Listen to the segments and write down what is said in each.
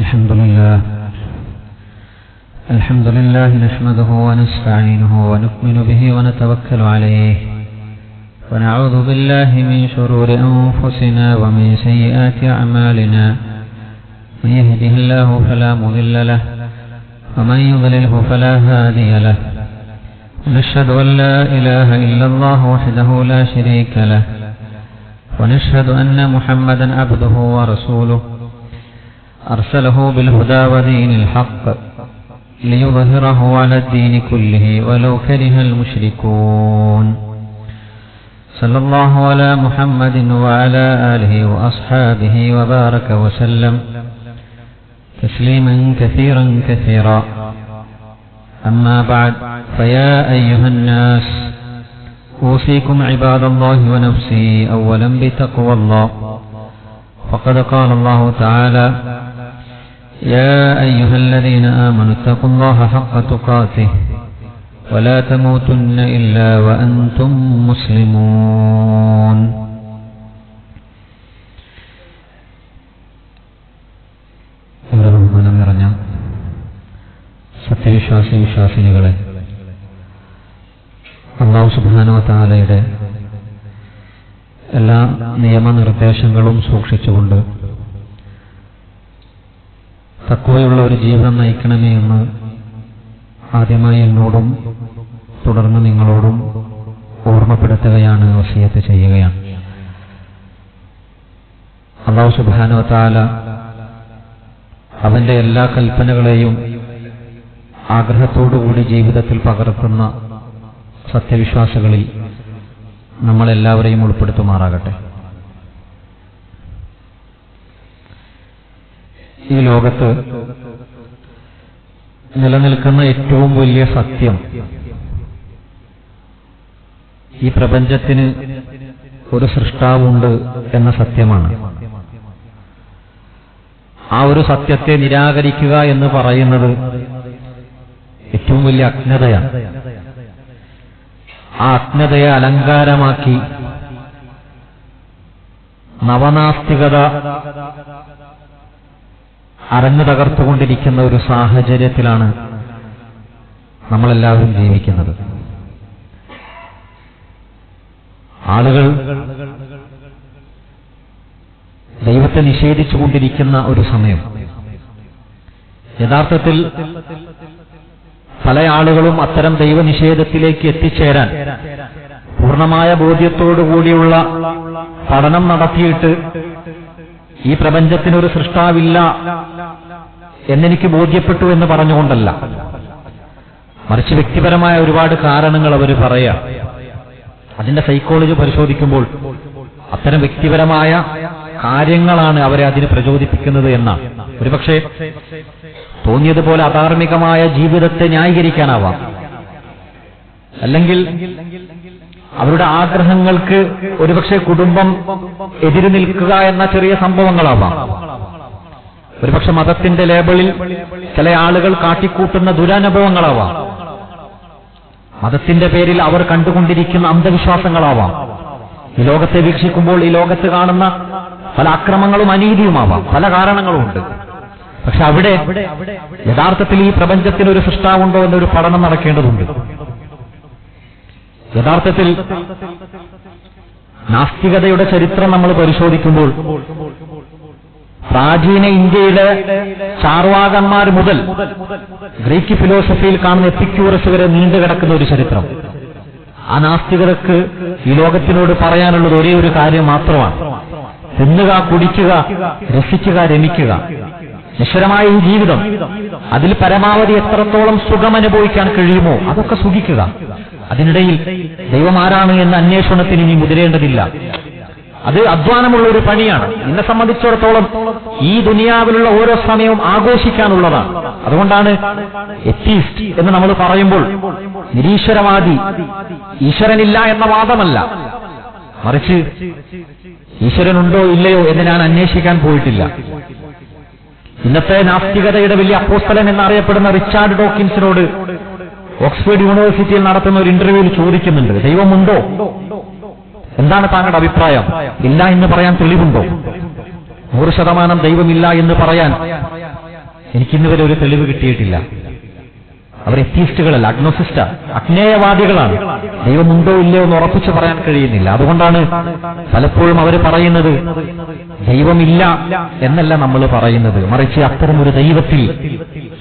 الحمد لله نحمده ونستعينه ونؤمن به ونتوكل عليه ونعوذ بالله من شرور أنفسنا ومن سيئات أعمالنا من يهده الله فلا مضل له ومن يضلله فلا هادي له ونشهد أن لا إله إلا الله وحده لا شريك له ونشهد أن محمدا عبده ورسوله أرسله بالهدى ودين الحق ليظهره على الدين كله ولو كره المشركون صلى الله على محمد وعلى آله وأصحابه وبارك وسلم تسليما كثيرا كثيرا. أما بعد، فيا أيها الناس أوصيكم عباد الله ونفسي أولا بتقوى الله، فقد قال الله تعالى: يا أيها الذين آمنوا اتقوا الله حق تقاته ولا تموتن إلا وأنتم مسلمون. സത്യവിശ്വാസികളെ, അല്ലാഹു സുബ്ഹാനഹു വ തആലയുടെ എല്ലാ നിയമനിർദ്ദേശങ്ങളും സൂക്ഷിച്ചുകൊണ്ട് തഖ്വയുള്ള ഒരു ജീവിതം നയിക്കണമേ എന്ന് ആദ്യമായി എന്നോടും തുടർന്ന് നിങ്ങളോടും ഓർമ്മപ്പെടുത്തുകയാണ്, വസിയത്ത് ചെയ്യുകയാണ്. അല്ലാഹു സുബ്ഹാനഹു വ തആല അവന്റെ എല്ലാ കൽപ്പനകളെയും ആഗ്രഹത്തോടുകൂടി ജീവിതത്തിൽ പകർത്തുന്ന സത്യവിശ്വാസികളിൽ നമ്മളെല്ലാവരെയും ഉൾപ്പെടുത്തുമാറാകട്ടെ. ഈ ലോകത്ത് നിലനിൽക്കുന്ന ഏറ്റവും വലിയ സത്യം, ഈ പ്രപഞ്ചത്തിന് ഒരു സൃഷ്ടാവുണ്ട് എന്ന സത്യമാണ്. ആ ഒരു സത്യത്തെ നിരാകരിക്കുക എന്ന് പറയുന്നത് ഏറ്റവും വലിയ അജ്ഞതയാണ്. ആ അജ്ഞതയെ അലങ്കാരമാക്കി നവനാസ്തികത അരങ്ങു തകർത്തുകൊണ്ടിരിക്കുന്ന ഒരു സാഹചര്യത്തിലാണ് നമ്മളെല്ലാവരും ജീവിക്കുന്നത്. ആളുകൾ ദൈവത്തെ നിഷേധിച്ചുകൊണ്ടിരിക്കുന്ന ഒരു സമയം. യഥാർത്ഥത്തിൽ പല ആളുകളും അത്തരം ദൈവനിഷേധത്തിലേക്ക് എത്തിച്ചേരാൻ പൂർണ്ണമായ ബോധ്യത്തോടുകൂടിയുള്ള പഠനം നടത്തിയിട്ട് ഈ പ്രപഞ്ചത്തിനൊരു സൃഷ്ടാവില്ല എന്നെനിക്ക് ബോധ്യപ്പെട്ടു എന്ന് പറഞ്ഞുകൊണ്ടല്ല, മറിച്ച് വ്യക്തിപരമായ ഒരുപാട് കാരണങ്ങൾ അവർ പറയാം. അതിന്റെ സൈക്കോളജി പരിശോധിക്കുമ്പോൾ അത്തരം വ്യക്തിപരമായ കാര്യങ്ങളാണ് അവരെ അതിന് പ്രചോദിപ്പിക്കുന്നത് എന്നാണ്. ഒരുപക്ഷെ തോന്നിയതുപോലെ അധാർമികമായ ജീവിതത്തെ ന്യായീകരിക്കാനാവാം, അല്ലെങ്കിൽ അവരുടെ ആഗ്രഹങ്ങൾക്ക് ഒരുപക്ഷെ കുടുംബം എതിരു നിൽക്കുക എന്ന ചെറിയ സംഭവങ്ങളാവാം. ഒരുപക്ഷെ മതത്തിന്റെ ലേബലിൽ ചില ആളുകൾ കാട്ടിക്കൂട്ടുന്ന ദുരനുഭവങ്ങളാവാം. മതത്തിന്റെ പേരിൽ അവർ കണ്ടുകൊണ്ടിരിക്കുന്ന അന്ധവിശ്വാസങ്ങളാവാം. ഈ ലോകത്തെ വീക്ഷിക്കുമ്പോൾ ഈ ലോകത്ത് കാണുന്ന പല അക്രമങ്ങളും അനീതിയുമാവാം. പല കാരണങ്ങളുമുണ്ട്. പക്ഷെ അവിടെ യഥാർത്ഥത്തിൽ ഈ പ്രപഞ്ചത്തിന് ഒരു സൃഷ്ടാവുണ്ടോ എന്നൊരു പഠനം നടക്കേണ്ടതുണ്ട്. യഥാർത്ഥത്തിൽ നാസ്തികതയുടെ ചരിത്രം നമ്മൾ പരിശോധിക്കുമ്പോൾ പ്രാചീന ഇന്ത്യയിലെ ചാർവാകന്മാർ മുതൽ ഗ്രീക്ക് ഫിലോസഫിയിൽ കാണുന്ന എപ്പിക്യൂറസ് വരെ നീണ്ടുകിടക്കുന്ന ഒരു ചരിത്രം. ആ നാസ്തികതക്ക് ഈ ലോകത്തിനോട് പറയാനുള്ളത് ഒരേ ഒരു കാര്യം മാത്രമാണ്: തിന്നുക, കുടിക്കുക, രസിക്കുക, രമിക്കുക. നിശ്ചലമായ ഈ ജീവിതം, അതിൽ പരമാവധി എത്രത്തോളം സുഖമനുഭവിക്കാൻ കഴിയുമോ അതൊക്കെ സുഖിക്കുക. അതിനിടയിൽ ദൈവം ആരാണ് എന്ന അന്വേഷണത്തിന് ഇനി മുതിരേണ്ടതില്ല. അത് അധ്വാനമുള്ള ഒരു പണിയാണ്. എന്നെ സംബന്ധിച്ചിടത്തോളം ഈ ദുനിയാവിലുള്ള ഓരോ സമയവും ആഘോഷിക്കാനുള്ളതാണ്. അതുകൊണ്ടാണ് എത്തീസ്റ്റ് എന്ന് നമ്മൾ പറയുമ്പോൾ നിരീശ്വരവാദി, ഈശ്വരനില്ല എന്ന വാദമല്ല, മറിച്ച് ഈശ്വരനുണ്ടോ ഇല്ലയോ എന്ന് ഞാൻ അന്വേഷിക്കാൻ പോയിട്ടില്ല. ഇന്നത്തെ നാസ്തികതയുടെ വലിയ അപ്പോസ്തലൻ എന്നറിയപ്പെടുന്ന റിച്ചാർഡ് ഡോക്കിൻസിനോട് ഓക്സ്ഫോർഡ് യൂണിവേഴ്സിറ്റിയിൽ നടത്തുന്ന ഒരു ഇന്റർവ്യൂവിൽ ചോദിക്കുന്നുണ്ട്, ദൈവമുണ്ടോ? എന്താണ് താങ്കളുടെ അഭിപ്രായം? ഇല്ല എന്ന് പറയാൻ തെളിവുണ്ടോ? 100% ദൈവമില്ല എന്ന് പറയാൻ എനിക്കിന്ന് വരെ ഒരു തെളിവ് കിട്ടിയിട്ടില്ല. അവർ എത്തീസ്റ്റുകളല്ല, അഗ്നോസിസ്റ്റ, അജ്ഞേയവാദികളാണ്. ദൈവമുണ്ടോ ഇല്ലയോ എന്ന് ഉറപ്പിച്ചു പറയാൻ കഴിയുന്നില്ല. അതുകൊണ്ടാണ് പലപ്പോഴും അവർ പറയുന്നത് ദൈവമില്ല എന്നല്ല നമ്മൾ പറയുന്നത്, മറിച്ച് അത്തരമൊരു ദൈവത്തിൽ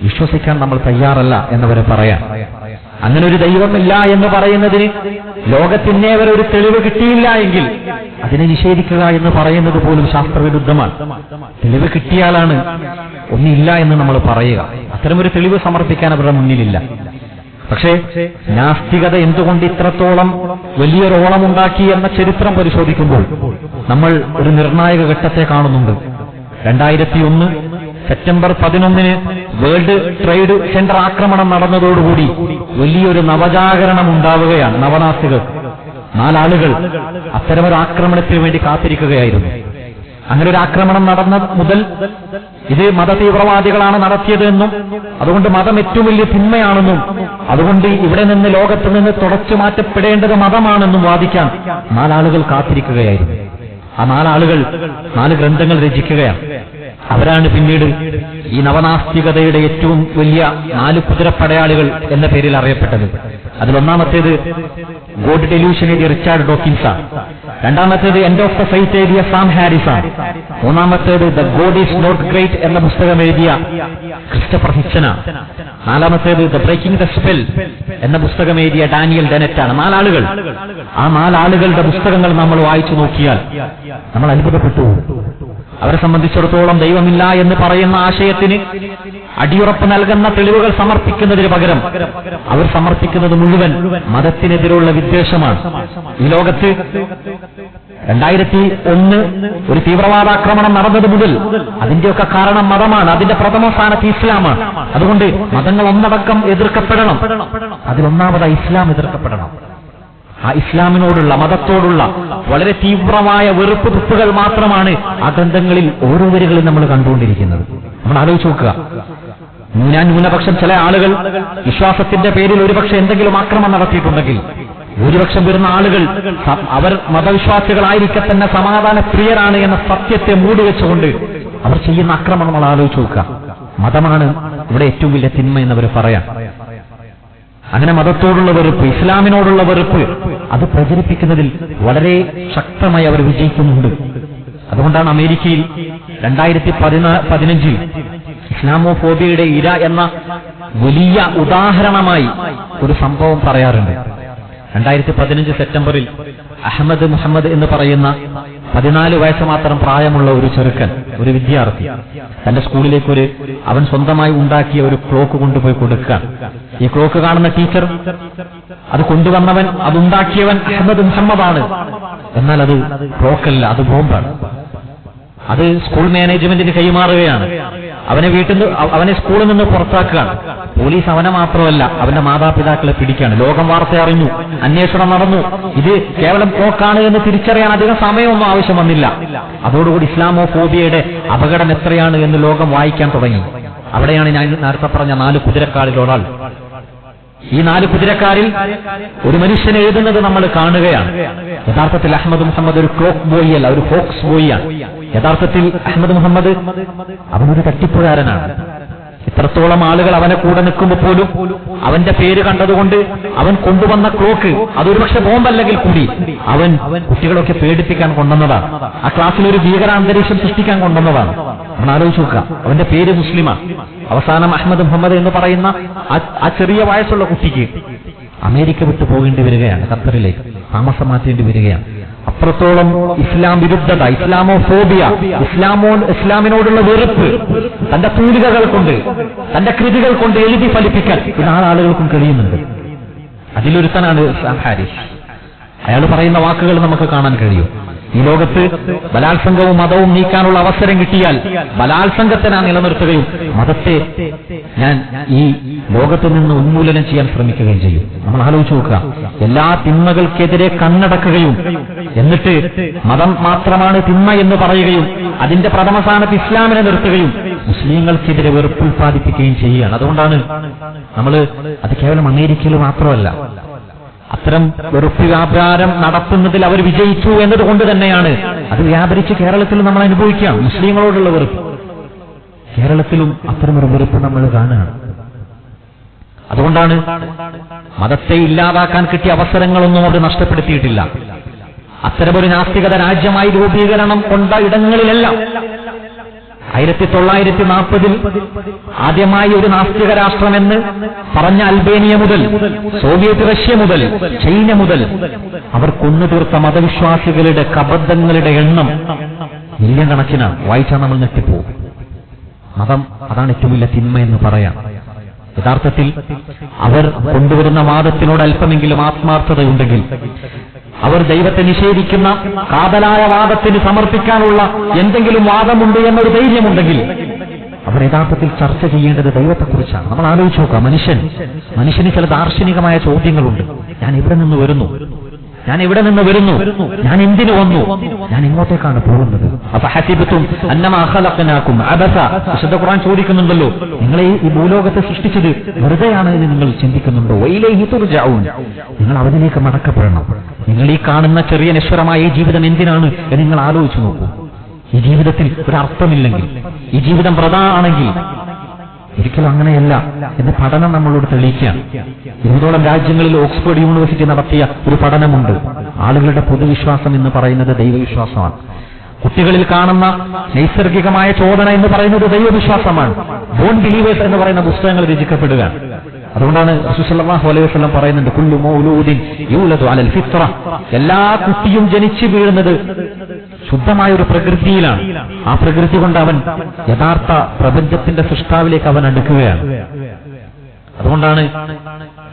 വിശ്വസിക്കാൻ നമ്മൾ തയ്യാറല്ല എന്നവരെ പറയാം. അങ്ങനെ ഒരു ദൈവമില്ല എന്ന് പറയുന്നതിന് ലോകത്തിനെ വരെ ഒരു തെളിവ് കിട്ടിയില്ല എങ്കിൽ അതിനെ നിഷേധിക്കുക എന്ന് പറയുന്നത് പോലും ശാസ്ത്രവിരുദ്ധമാണ്. തെളിവ് കിട്ടിയാലാണ് ഒന്നില്ല എന്ന് നമ്മൾ പറയുക. അത്തരമൊരു തെളിവ് സമർപ്പിക്കാൻ അവരുടെ മുന്നിലില്ല. പക്ഷേ നാസ്തികത എന്തുകൊണ്ട് ഇത്രത്തോളം വലിയൊരോളമുണ്ടാക്കി എന്ന ചരിത്രം പരിശോധിക്കുമ്പോൾ നമ്മൾ ഒരു നിർണായക ഘട്ടത്തെ കാണുന്നുണ്ട്. 2001 സെപ്റ്റംബർ 11 വേൾഡ് ട്രേഡ് സെന്റർ ആക്രമണം നടന്നതോടുകൂടി വലിയൊരു നവജാഗരണം ഉണ്ടാവുകയാണ്. നവനാസ്തികർ 4 ആളുകൾ അത്തരമൊരു ആക്രമണത്തിന് വേണ്ടി കാത്തിരിക്കുകയായിരുന്നു. അങ്ങനെ ഒരു ആക്രമണം നടന്ന മുതൽ ഇത് മതതീവ്രവാദികളാണ് നടത്തിയതെന്നും അതുകൊണ്ട് മതം ഏറ്റവും വലിയ തിന്മയാണെന്നും അതുകൊണ്ട് ഇവിടെ നിന്ന് ലോകത്ത് നിന്ന് തുടച്ചു മാറ്റപ്പെടേണ്ടത് മതമാണെന്നും വാദിക്കാൻ 4 ആളുകൾ കാത്തിരിക്കുകയായിരുന്നു. ആ 4 ആളുകൾ 4 ഗ്രന്ഥങ്ങൾ രചിക്കുകയാണ്. അവരാണ് പിന്നീട് ഈ നവനാസ്തികതയുടെ ഏറ്റവും വലിയ 4 കുതിരപ്പടയാളികൾ എന്ന പേരിൽ അറിയപ്പെട്ടത്. അതിലൊന്നാമത്തേത് ഗോഡ് ഡെലൂഷൻ എഴുതിയ റിച്ചാർഡ് ഡോക്കിൻസാണ്. രണ്ടാമത്തേത് എൻഡ് ഓഫ് ദ ഫെയ്ത്ത് എഴുതിയ സാം ഹാരിസാണ്. മൂന്നാമത്തേത് the God is not great എന്ന പുസ്തകം എഴുതിയ ക്രിസ്റ്റഫർ ഹിച്ചനാണ്. നാലാമത്തേത് ദ ബ്രേക്കിംഗ് ദ സ്പെൽ എന്ന പുസ്തകം എഴുതിയ ഡാനിയൽ ഡെനറ്റാണ്. 4 ആളുകൾ. ആ 4 ആളുകളുടെ പുസ്തകങ്ങൾ നമ്മൾ വായിച്ചു നോക്കിയാൽ നമ്മൾ അത്ഭുതപ്പെട്ടു. അവരെ സംബന്ധിച്ചിടത്തോളം ദൈവമില്ല എന്ന് പറയുന്ന ആശയത്തിന് അടിയുറപ്പ് നൽകുന്ന തെളിവുകൾ സമർപ്പിക്കുന്നതിന് പകരം അവർ സമർപ്പിക്കുന്നത് മുഴുവൻ മതത്തിനെതിരുള്ള വിദ്വേഷമാണ്. ഈ ലോകത്ത് 2001 ഒരു തീവ്രവാദാക്രമണം നടന്നത് മുതൽ അതിന്റെയൊക്കെ കാരണം മതമാണ്. അതിന്റെ പ്രഥമ സ്ഥാനത്ത് ഇസ്ലാമാണ്. അതുകൊണ്ട് മതങ്ങൾ ഒന്നടക്കം എതിർക്കപ്പെടണം. അതിലൊന്നാമതായി ഇസ്ലാം എതിർക്കപ്പെടണം. ആ ഇസ്ലാമിനോടുള്ള മതത്തോടുള്ള വളരെ തീവ്രമായ വെറുപ്പ് തുപ്പുകൾ മാത്രമാണ് ആ ഗ്രന്ഥങ്ങളിൽ ഓരോ വരികളിൽ നമ്മൾ കണ്ടുകൊണ്ടിരിക്കുന്നത്. നമ്മൾ ആലോചിച്ച് നോക്കുക. ന്യൂനപക്ഷം ചില ആളുകൾ വിശ്വാസത്തിന്റെ പേരിൽ ഒരുപക്ഷെ എന്തെങ്കിലും ആക്രമണം നടത്തിയിട്ടുണ്ടെങ്കിൽ ഭൂരിപക്ഷം വരുന്ന ആളുകൾ അവർ മതവിശ്വാസികളായിരിക്കെ തന്നെ സമാധാന പ്രിയരാണ് എന്ന സത്യത്തെ മൂടിവെച്ചുകൊണ്ട് അവർ ചെയ്യുന്ന ആക്രമണം നമ്മൾ ആലോചിച്ച് നോക്കുക. മതമാണ് ഇവിടെ ഏറ്റവും വലിയ തിന്മ എന്നവർ പറയാം. അങ്ങനെ മതത്തോടുള്ള വെറുപ്പ്, ഇസ്ലാമിനോടുള്ള വെറുപ്പ് അത് പ്രചരിപ്പിക്കുന്നതിൽ വളരെ ശക്തമായി അവർ വിജയിക്കുന്നുണ്ട്. അതുകൊണ്ടാണ് അമേരിക്കയിൽ 2015 ഇസ്ലാമോഫോബിയയുടെ ഇര എന്ന വലിയ ഉദാഹരണമായി ഒരു സംഭവം പറയാറുണ്ട്. 2015 സെപ്റ്റംബറിൽ അഹമ്മദ് മുഹമ്മദ് എന്ന് പറയുന്ന 14 വയസ്സ് മാത്രം പ്രായമുള്ള ഒരു ചെറുക്കൻ, ഒരു വിദ്യാർത്ഥി, തന്റെ സ്കൂളിലേക്ക് അവൻ സ്വന്തമായി ഉണ്ടാക്കിയ ഒരു ക്ലോക്ക് കൊണ്ടുപോയി കൊടുക്കാൻ. ഈ ക്ലോക്ക് കാണുന്ന ടീച്ചർ അത് കൊണ്ടുവന്നവൻ, അതുണ്ടാക്കിയവൻ അഹമ്മദ് മുഹമ്മദാണ്. എന്നാൽ അത് ക്ലോക്കല്ല, അത് ബോംബാണ്. അത് സ്കൂൾ മാനേജ്മെന്റിന് കൈമാറുകയാണ്. അവനെ സ്കൂളിൽ നിന്ന് പുറത്താക്കുകയാണ്. പോലീസ് അവനെ മാത്രമല്ല അവന്റെ മാതാപിതാക്കളെ പിടിക്കുകയാണ്. ലോകം വാർത്ത അറിഞ്ഞു, അന്വേഷണം നടന്നു. ഇത് കേവലം ക്ലോക്കാണ് എന്ന് തിരിച്ചറിയാൻ അധികം സമയമൊന്നും ആവശ്യം വന്നില്ല. അതോടുകൂടി ഇസ്ലാമോഫോബിയയുടെ അപകടം എത്രയാണ് എന്ന് ലോകം വായിക്കാൻ തുടങ്ങി. അവിടെയാണ് ഞാൻ നേരത്തെ പറഞ്ഞ 4 കുതിരക്കാരിൽ ഒരാൾ. ഈ 4 കുതിരക്കാരിൽ ഒരു മനുഷ്യനെ എഴുതുന്നത് നമ്മൾ കാണുകയാണ്. യഥാർത്ഥത്തിൽ അഹമ്മദ് മുഹമ്മദ് ഒരു ക്ലോക്ക് ബോയ് അല്ല, ഒരു ഫോക്സ് ബോയിയാണ്. യഥാർത്ഥത്തിൽ അഹമ്മദ് മുഹമ്മദ് അവനൊരു തട്ടിപ്പുകാരനാണ്. ഇത്രത്തോളം ആളുകൾ അവനെ കൂടെ നിൽക്കുമ്പോൾ പോലും അവന്റെ പേര് കണ്ടതുകൊണ്ട് അവൻ കൊണ്ടുവന്ന ക്ലോക്ക് അതൊരുപക്ഷെ ബോംബല്ലെങ്കിൽ കൂടി അവൻ കുട്ടികളൊക്കെ പേടിപ്പിക്കാൻ കൊണ്ടുവന്നതാണ്. ആ ക്ലാസ്സിൽ ഒരു ഭീകരാന്തരീക്ഷം സൃഷ്ടിക്കാൻ കൊണ്ടുവന്നതാണ്. നമ്മൾ ആലോചിച്ച് നോക്കുക. അവന്റെ പേര് മുസ്ലിമാണ്. അവസാനം അഹമ്മദ് മുഹമ്മദ് എന്ന് പറയുന്ന ആ ചെറിയ വയസ്സുള്ള കുട്ടിക്ക് അമേരിക്ക വിട്ടു പോകേണ്ടി വരികയാണ്. ഖത്തറിലേക്ക് താമസം മാറ്റേണ്ടി വരികയാണ്. അത്രത്തോളം ഇസ്ലാം വിരുദ്ധത, ഇസ്ലാമോഫോബിയ, ഇസ്ലാമിനോടുള്ള വെറുപ്പ് തന്റെ തൂലികകൾ കൊണ്ട്, തന്റെ കൃതികൾ കൊണ്ട് എഴുതി ഫലിപ്പിക്കാൻ ഈ 4 ആളുകൾക്കും കഴിയുന്നുണ്ട്. അതിലൊരുത്തനാണ് സാം ഹാരിസ്. അയാൾ പറയുന്ന വാക്കുകൾ നമുക്ക് കാണാൻ കഴിയും. ഈ ലോകത്ത് ബലാത്സംഗവും മതവും നീക്കാനുള്ള അവസരം കിട്ടിയാൽ ബലാത്സംഗത്തെ ഞാൻ നിലനിർത്തുകയും മതത്തെ ഞാൻ ഈ ലോകത്ത് നിന്ന് ഉന്മൂലനം ചെയ്യാൻ ശ്രമിക്കുകയും ചെയ്യും. നമ്മൾ ആലോചിച്ച് നോക്കുക. എല്ലാ തിന്മകൾക്കെതിരെ കണ്ണടക്കുകയും എന്നിട്ട് മതം മാത്രമാണ് തിന്മ എന്ന് പറയുകയും അതിന്റെ പ്രഥമ സ്ഥാനത്ത് ഇസ്ലാമിനെ നിർത്തുകയും മുസ്ലിങ്ങൾക്കെതിരെ വെറുപ്പ് ഉത്പാദിപ്പിക്കുകയും ചെയ്യുകയാണ്. അതുകൊണ്ടാണ് അത് കേവലം അമേരിക്കയിൽ മാത്രമല്ല, അത്തരം വെറുപ്പ് വ്യാപാരം നടത്തുന്നതിൽ അവർ വിജയിച്ചു എന്നതുകൊണ്ട് തന്നെയാണ് അത് വ്യാപരിച്ച് കേരളത്തിൽ നമ്മൾ അനുഭവിക്കാം. മുസ്ലിങ്ങളോടുള്ള വെറുപ്പ് കേരളത്തിലും അത്തരമൊരു വെറുപ്പ് നമ്മൾ കാണുകയാണ്. അതുകൊണ്ടാണ് മതത്തെ ഇല്ലാതാക്കാൻ കിട്ടിയ അവസരങ്ങളൊന്നും അവർ നഷ്ടപ്പെടുത്തിയിട്ടില്ല. അത്തരമൊരു നാസ്തികത രാജ്യമായി രൂപീകരണം കൊണ്ട ഇടങ്ങളിലെല്ലാം 1940 ആദ്യമായി ഒരു നാസ്തിക രാഷ്ട്രമെന്ന് പറഞ്ഞ അൽബേനിയ മുതൽ സോവിയറ്റ് റഷ്യ മുതൽ ചൈന മുതൽ അവർ കൊന്നുതീർത്ത മതവിശ്വാസികളുടെ കബദ്ധങ്ങളുടെ എണ്ണം മില്യൺ കണക്കിനാണ്. വായിച്ചാൽ നമ്മൾ ഞെട്ടിപ്പോകും. മതം അതാണ് ഏറ്റവും വലിയ തിന്മ എന്ന് പറയാം. യഥാർത്ഥത്തിൽ അവർ കൊണ്ടുവരുന്ന വാദത്തിനോട് അല്പമെങ്കിലും ആത്മാർത്ഥതയുണ്ടെങ്കിൽ, അവർ ദൈവത്തെ നിഷേധിക്കുന്ന കാതലായ വാദത്തിന് സമർപ്പിക്കാനുള്ള എന്തെങ്കിലും വാദമുണ്ട് എന്നൊരു ധൈര്യമുണ്ടെങ്കിൽ, അവർ യഥാർത്ഥത്തിൽ ചർച്ച ചെയ്യേണ്ടത് ദൈവത്തെക്കുറിച്ചാണ്. നമ്മൾ ആലോചിച്ച് നോക്കാം, മനുഷ്യന് ചില ദാർശനികമായ ചോദ്യങ്ങളുണ്ട്. ഞാൻ എവിടെ നിന്ന് വരുന്നു, ഞാൻ എവിടെ നിന്ന് വരുന്നു, ഞാൻ എന്തിനു വന്നു, ഞാൻ എങ്ങോട്ടേക്കാണ് പോകുന്നത്? അപ്പൊ ഹസിബത്തും അന്നമാ ഖലഖനാകും അബസ, വിശുദ്ധ ഖുർആൻ ചോദിക്കുന്നുണ്ടല്ലോ, നിങ്ങളെ ഈ ഭൂലോകത്തെ സൃഷ്ടിച്ചത് വെറുതെയാണ് എന്ന് നിങ്ങൾ ചിന്തിക്കുന്നുണ്ടോ? വഇലൈഹി തുർജഊൻ, നിങ്ങൾ അവനിലേക്ക് മടക്കപ്പെടണം. നിങ്ങൾ ഈ കാണുന്ന ചെറിയ നശ്വരമായ ഈ ജീവിതം എന്തിനാണ് എന്ന് നിങ്ങൾ ആലോചിച്ചു നോക്കൂ. ഈ ജീവിതത്തിൽ ഒരു അർത്ഥമില്ലെങ്കിൽ, ഈ ജീവിതം പ്രധാനാണെങ്കിൽ, ഒരിക്കലും അങ്ങനെയല്ല എന്ന് പഠനം നമ്മളോട് തെളിയിക്കുകയാണ്. 20ഓളം രാജ്യങ്ങളിൽ ഓക്സ്ഫോർഡ് യൂണിവേഴ്സിറ്റി നടത്തിയ ഒരു പഠനമുണ്ട്. ആളുകളുടെ പൊതുവിശ്വാസം എന്ന് പറയുന്നത് ദൈവവിശ്വാസമാണ്. കുട്ടികളിൽ കാണുന്ന നൈസർഗികമായ ചോദന എന്ന് പറയുന്നത് ദൈവവിശ്വാസമാണ്. ബോൺ ബിലീവേഴ്സ് എന്ന് പറയുന്ന പുസ്തകങ്ങൾ രചിക്കപ്പെടുകയാണ്. അതുകൊണ്ടാണ് റസൂൽ സല്ലല്ലാഹു അലൈഹി വസല്ലം പറയുന്നുണ്ട്, കുല്ലു മൗലൂദിൻ യൂലദു അലൽ ഫിത്ര, എല്ലാ കുട്ടിയും ജനിച്ചു വീഴുന്നത് ശുദ്ധമായ ഒരു പ്രകൃതിയിലാണ്. ആ പ്രകൃതി കൊണ്ട് അവൻ യഥാർത്ഥ പ്രപഞ്ചത്തിന്റെ സൃഷ്ടാവിലേക്ക് അവൻ അടുക്കുകയാണ്. അതുകൊണ്ടാണ്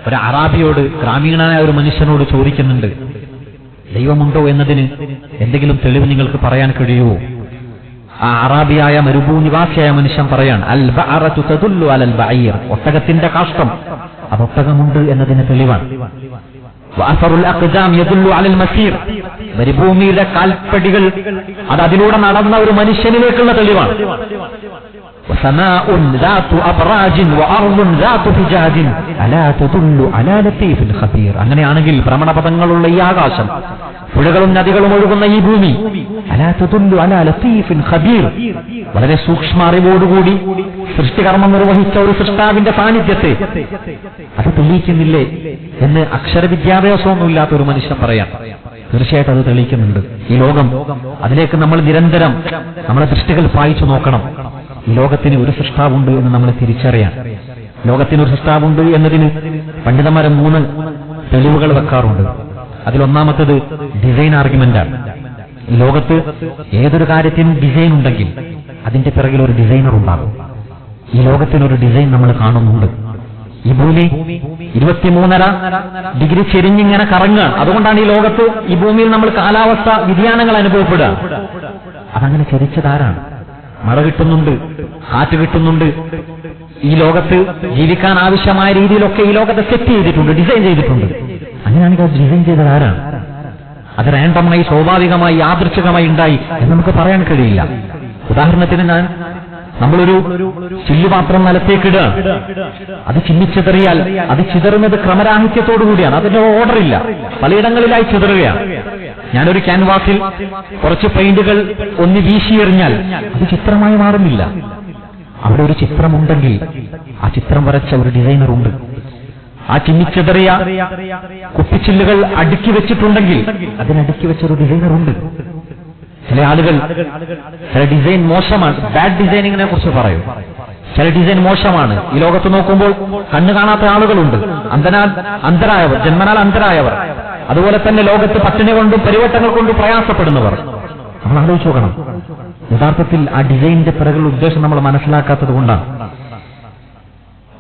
ഒരു അറാബിയോട്, ഗ്രാമീണനായ ഒരു മനുഷ്യനോട് ചോദിക്കുന്നുണ്ട്, ദൈവമുണ്ടോ എന്നതിന് എന്തെങ്കിലും തെളിവ് നിങ്ങൾക്ക് പറയാൻ കഴിയുമോ? ആ അറാബിയായ മരുഭൂനിവാസിയായ മനുഷ്യൻ പറയാണ്, അൽ ബഅറതു തദുല്ലു അലൽ ബഈർ, ഒട്ടകത്തിന്റെ കാഷ്ടം അത് ഒട്ടകമുണ്ട് എന്നതിന് തെളിവാണ്. വഅസറുൽ അഖ്ദാം യദുല്ലു അലൽ മസീർ, മരുഭൂമിയിലെ കാൽപ്പടികൾ അത് അതിലൂടെ നടന്ന ഒരു മനുഷ്യനിലേക്കുള്ള തെളിവാണ്. വസമാഉൻ ദാതു അബ്റാജിൻ വഅർളുൻ ദാതു ഫിജാജിൻ അലാ തദുല്ലു അലാ ലതീഫിൽ ഖബീർ, അങ്ങനെയാണെങ്കിൽ ഭ്രമണപഥങ്ങളുള്ള ഈ ആകാശം, പുഴകളും നദികളും ഒഴുകുന്ന ഈ ഭൂമി, അലാ തദുല്ലു അലാ ലതീഫിൻ ഖബീർ, വളരെ സൂക്ഷ്മ അറിവോടുകൂടി സൃഷ്ടികർമ്മം നിർവഹിച്ച ഒരു സൃഷ്ടാവിന്റെ സാന്നിധ്യത്തെ അത് തെളിയിക്കുന്നില്ലേ എന്ന് അക്ഷരവിദ്യാഭ്യാസമൊന്നുമില്ലാത്ത ഒരു മനുഷ്യൻ പറയാം. തീർച്ചയായിട്ടും അത് തെളിയിക്കുന്നുണ്ട്. ഈ ലോകം, അതിലേക്ക് നമ്മൾ നിരന്തരം നമ്മളെ സൃഷ്ടികൾ വായിച്ചു നോക്കണം. ഈ ലോകത്തിന് ഒരു സൃഷ്ടാവുണ്ട് എന്ന് നമ്മൾ തിരിച്ചറിയാൻ. ലോകത്തിനൊരു സൃഷ്ടാവുണ്ട് എന്നതിന് പണ്ഡിതന്മാരെ 3 തെളിവുകൾ വെക്കാറുണ്ട്. അതിലൊന്നാമത്തത് ഡിസൈൻ ആർഗ്യുമെന്റാണ്. ഈ ലോകത്ത് ഏതൊരു കാര്യത്തിനും ഡിസൈൻ ഉണ്ടെങ്കിൽ അതിന്റെ പിറകിൽ ഒരു ഡിസൈനർ ഉണ്ടാകും. ഈ ലോകത്തിനൊരു ഡിസൈൻ നമ്മൾ കാണുന്നുണ്ട്. ഈ ഭൂമി 23.5 ഡിഗ്രി ചെരിഞ്ഞിങ്ങനെ കറങ്ങുകയാണ്. അതുകൊണ്ടാണ് ഈ ലോകത്ത്, ഈ ഭൂമിയിൽ നമ്മൾ കാലാവസ്ഥ വ്യതിയാനങ്ങൾ അനുഭവപ്പെടുക. അതങ്ങനെ ചരിച്ചതാരാണ്? മഴ കിട്ടുന്നുണ്ട്, കാറ്റ് കിട്ടുന്നുണ്ട്. ഈ ലോകത്ത് ജീവിക്കാൻ ആവശ്യമായ രീതിയിലൊക്കെ ഈ ലോകത്തെ സെറ്റ് ചെയ്തിട്ടുണ്ട്, ഡിസൈൻ ചെയ്തിട്ടുണ്ട്. അങ്ങനെയാണെങ്കിൽ അത് ഡിസൈൻ ചെയ്തത് ആരാണ്? അത് റാൻഡമായി, സ്വാഭാവികമായി, യാദൃച്ഛികമായി ഉണ്ടായി എന്ന് നമുക്ക് പറയാൻ കഴിയില്ല. ഉദാഹരണത്തിന്, നമ്മളൊരു ചില്ലുപാത്രം നിലത്തേക്കിടുക, അത് ചിന്നിച്ചിതറിയാൽ അത് ചിതറുന്നത് ക്രമരാഹിത്യത്തോടുകൂടിയാണ്. അതിന്റെ ഓർഡറില്ല, പലയിടങ്ങളിലായി ചിതറുകയാണ്. ഞാനൊരു ക്യാൻവാസിൽ കുറച്ച് പെയിന്റുകൾ ഒന്ന് വീശിയെറിഞ്ഞാൽ അത് ചിത്രമായി മാറുന്നില്ല. അവിടെ ഒരു ചിത്രമുണ്ടെങ്കിൽ ആ ചിത്രം വരച്ച ഒരു ഡിസൈനറുണ്ട്. ആ ചിന്നിച്ചിതറിയ കുപ്പിച്ചില്ലുകൾ അടുക്കി വെച്ചിട്ടുണ്ടെങ്കിൽ അതിനടുക്കി വെച്ചൊരു ഡിസൈനറുണ്ട്. ചില ആളുകൾ ചില ഡിസൈൻ മോശമാണ്, ബാഡ് ഡിസൈനിങ്ങിനെ കുറിച്ച് പറയും. ചില ഡിസൈൻ മോശമാണ്. ഈ ലോകത്ത് നോക്കുമ്പോൾ കണ്ണു കാണാത്ത ആളുകളുണ്ട്, അന്ധരായവർ, ജന്മനാൽ അന്ധരായവർ. അതുപോലെ തന്നെ ലോകത്ത് പട്ടിണി കൊണ്ടും പരിവട്ടങ്ങൾ കൊണ്ടും പ്രയാസപ്പെടുന്നവർ. നമ്മൾ ആലോചിച്ച് നോക്കണം. യഥാർത്ഥത്തിൽ ആ ഡിസൈനിന്റെ പിറകുള്ള ഉദ്ദേശം നമ്മൾ മനസ്സിലാക്കാത്തത് കൊണ്ടാണ്.